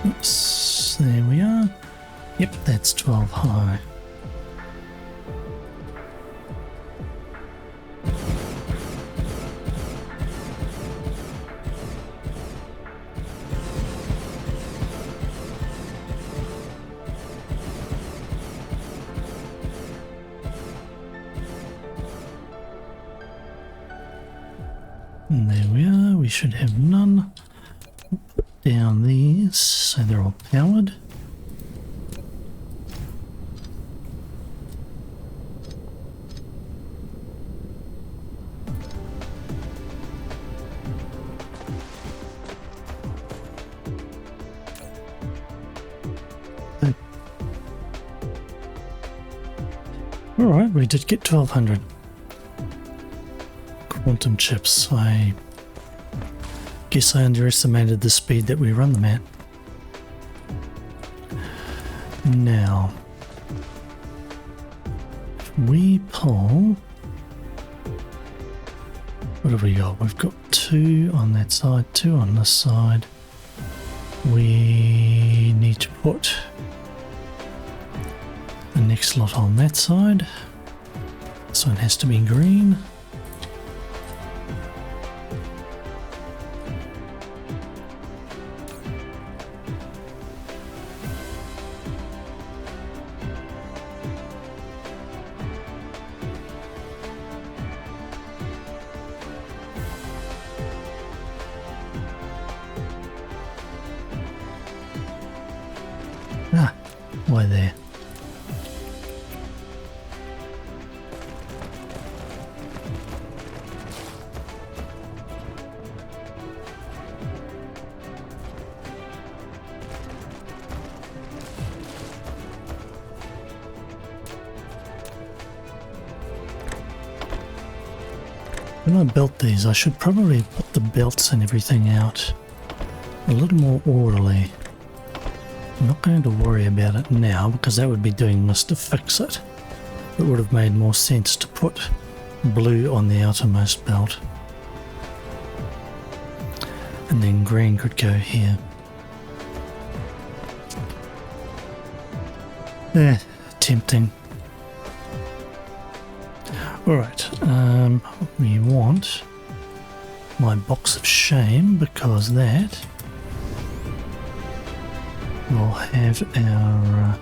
Speaker 1: Oops, there we are. Yep, that's 12 high. And there we are, we should have none. Put down these so they're all powered. Alright, we did get 1200 quantum chips. I guess I underestimated the speed that we run them at. Now, if we pull, what have we got? We've got 2 on that side, 2 on this side. We need to put the next slot on that side, so it has to be green. Why there? When I built these, I should probably put the belts and everything out a little more orderly. I'm not going to worry about it now because that would be doing Mr. Fix-It. It would have made more sense to put blue on the outermost belt. And then green could go here. Tempting. Alright, we want my box of shame because that will have our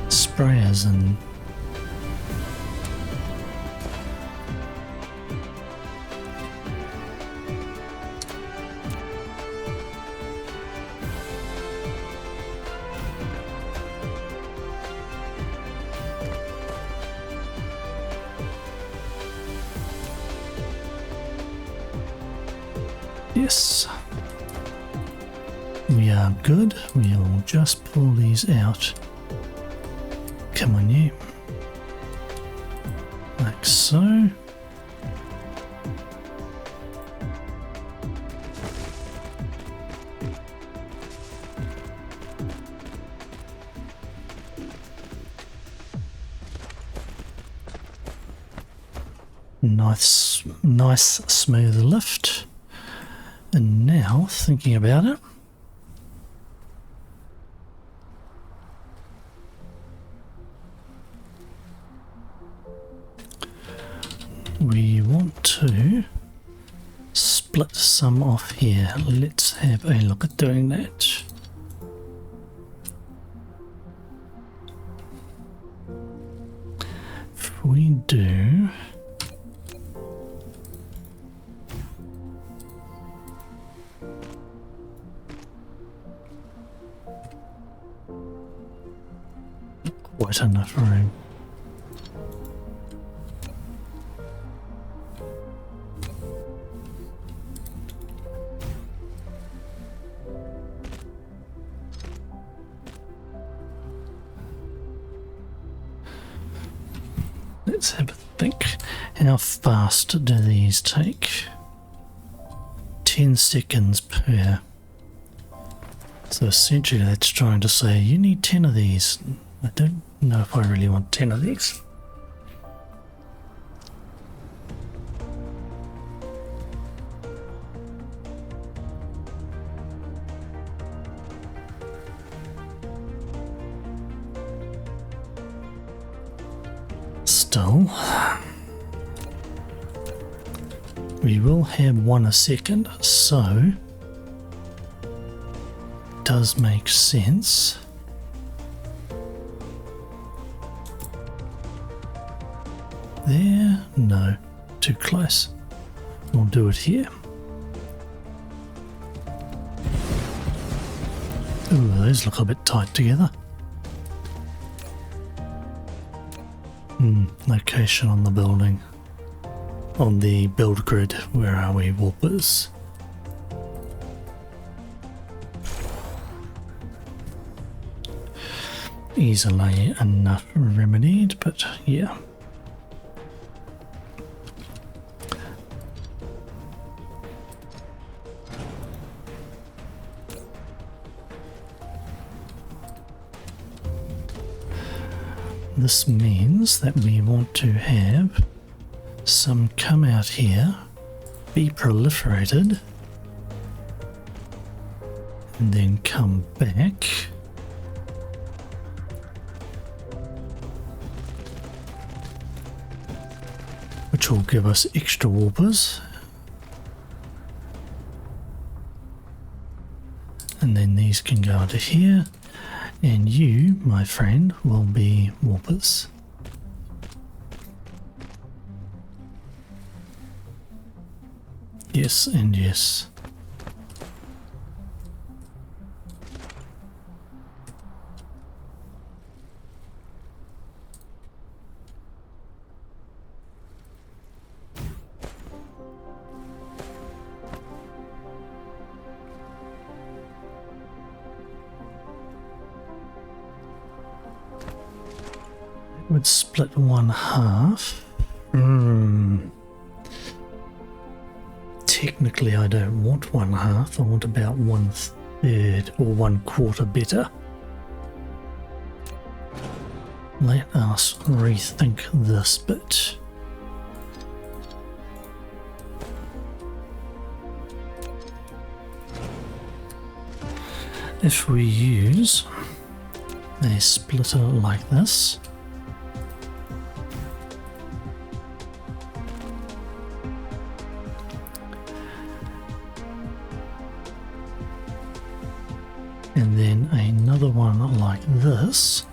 Speaker 1: sprayers and yes, we are good. We'll just pull these out. Come on, you. Like so. Nice smooth lift. And now, thinking about it, we want to split some off here. Let's have a look at doing that. If we do quite enough room. Let's have a think. How fast do these take? 10 seconds per. So essentially that's trying to say you need 10 of these. I don't know if I really want 10 of these. Still, we will have one a second, so it does make sense. There? No. Too close. We'll do it here. Ooh, those look a bit tight together. Location on the building. On the build grid. Where are we, warpers? Easily enough remedied, but yeah. This means that we want to have some come out here, be proliferated, and then come back. Which will give us extra warpers. And then these can go into here. And you, my friend, will be warpers. Yes and yes. Would split 1/2. Technically I don't want 1/2, I want about 1/3 or 1/4 better. Let us rethink this bit. If we use a splitter like this, and then another one like this,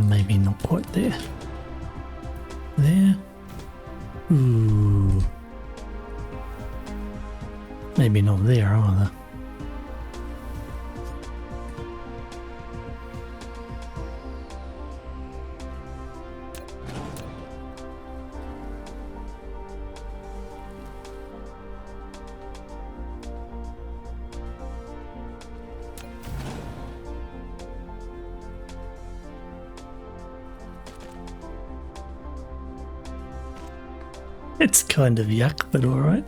Speaker 1: maybe not quite there. There. Ooh. Maybe not there either. It's kind of yuck, but alright.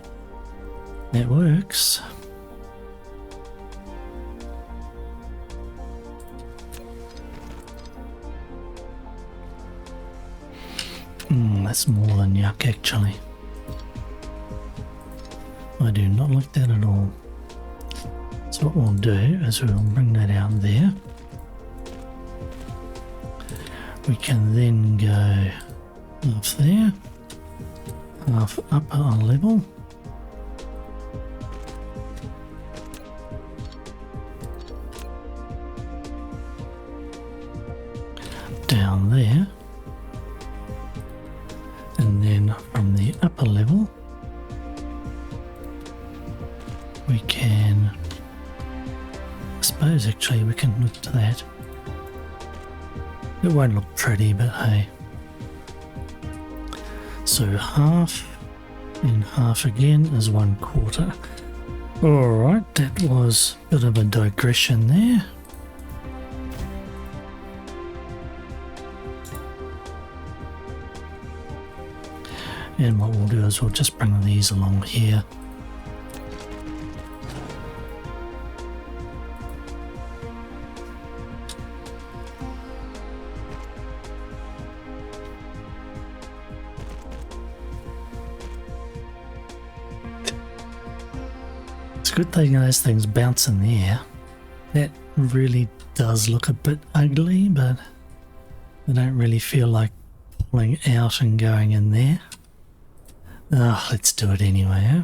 Speaker 1: It works. That's more than yuck actually. I do not like that at all. So what we'll do is we'll bring that out there. We can then go up there. Half upper level. Down there. And then from the upper level we can, I suppose actually we can look to that. It won't look pretty, but hey. So half and half again is 1/4. Alright, that was a bit of a digression there. And what we'll do is we'll just bring these along here. Good thing those things bounce in the air. That really does look a bit ugly, but I don't really feel like pulling out and going in there. Oh, let's do it anyway, huh?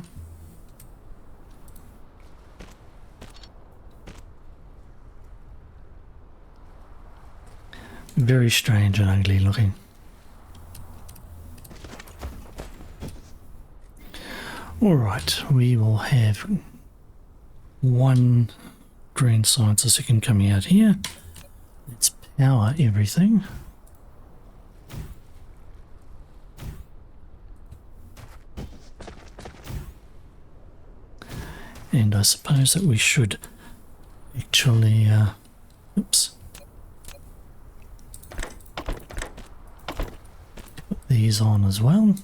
Speaker 1: Very strange and ugly looking. Alright, we will have one green science a second coming out here. Let's power everything. And I suppose that we should actually, oops, put these on as well.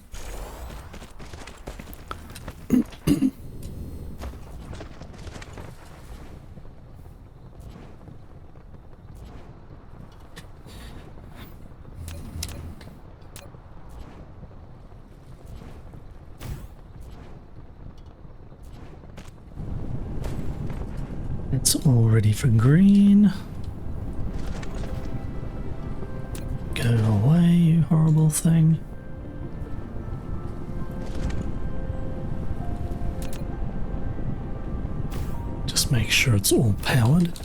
Speaker 1: It's all ready for green. Go away, you horrible thing. Just make sure it's all powered.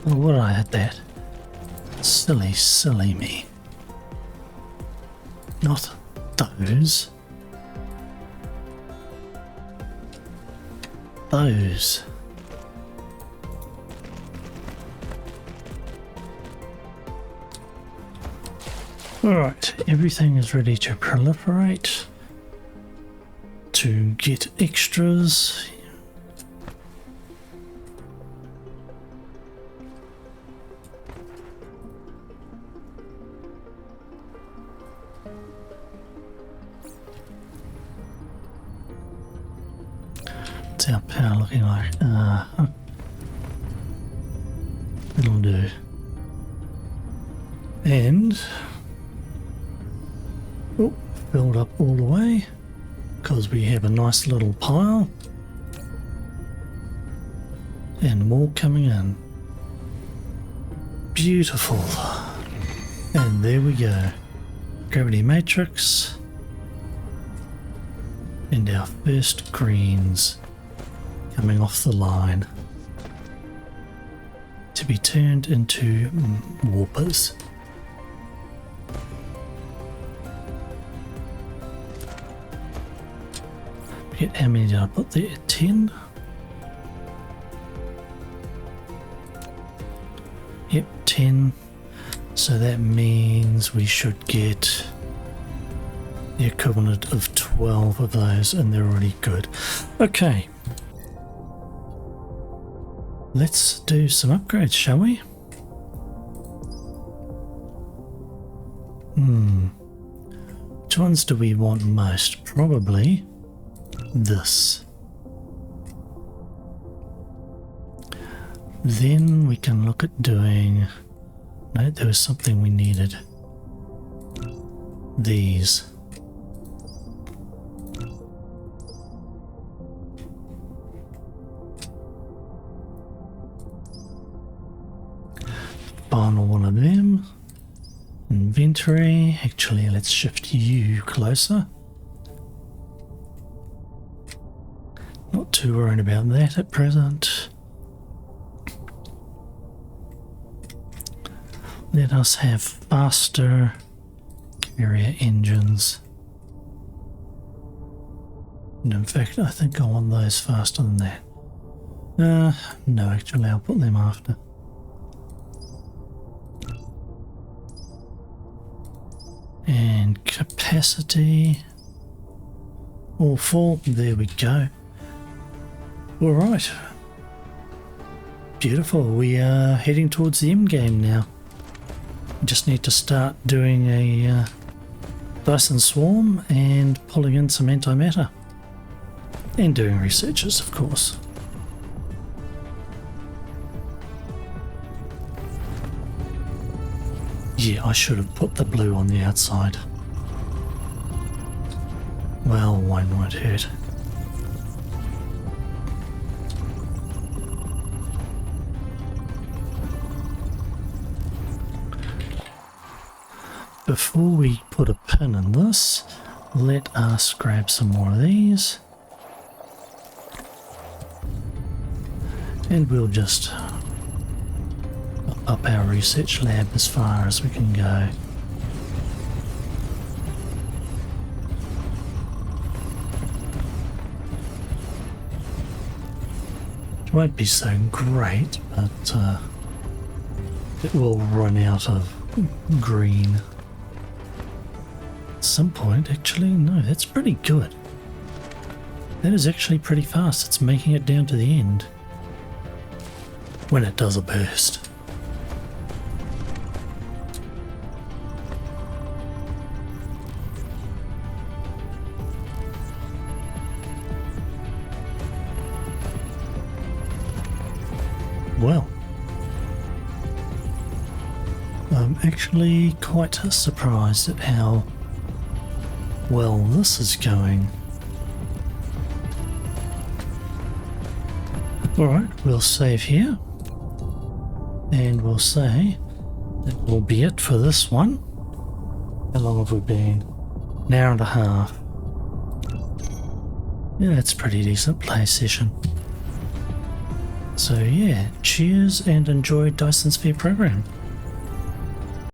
Speaker 1: Oh, what did I hit that? Silly, silly me. Not those. Those. Alright, everything is ready to proliferate. To get extras. What's our power looking like? It'll do. And oh, filled up all the way because we have a nice little pile and more coming in. Beautiful. And there we go. Gravity matrix and our first greens coming off the line to be turned into warpers. Forget how many did I put there? 10? Yep, 10. So that means we should get the equivalent of 12 of those, and they're already good. Okay. Let's do some upgrades, shall we? Which ones do we want most? Probably this. Then we can look at doing... No, there was something we needed. These. Final one of them. Inventory. Actually, let's shift you closer. Not too worried about that at present. Let us have faster carrier engines. And in fact, I think I want those faster than that. No, actually, I'll put them after. And capacity. All full. There we go. Alright. Beautiful. We are heading towards the end game now. We just need to start doing a Dyson swarm and pulling in some antimatter. And doing researches, of course. Yeah, I should have put the blue on the outside. Well, one won't hurt. Before we put a pin in this, let us grab some more of these. And we'll just up our research lab as far as we can go. It won't be so great, but it will run out of green. At some point, actually, no, that's pretty good. That is actually pretty fast. It's making it down to the end when it does a burst. Well, I'm actually quite surprised at how well this is going. Alright, we'll save here. And we'll say that will be it for this one. How long have we been? An hour and a half. Yeah, that's a pretty decent play session. So yeah, cheers and enjoy Dyson Sphere program.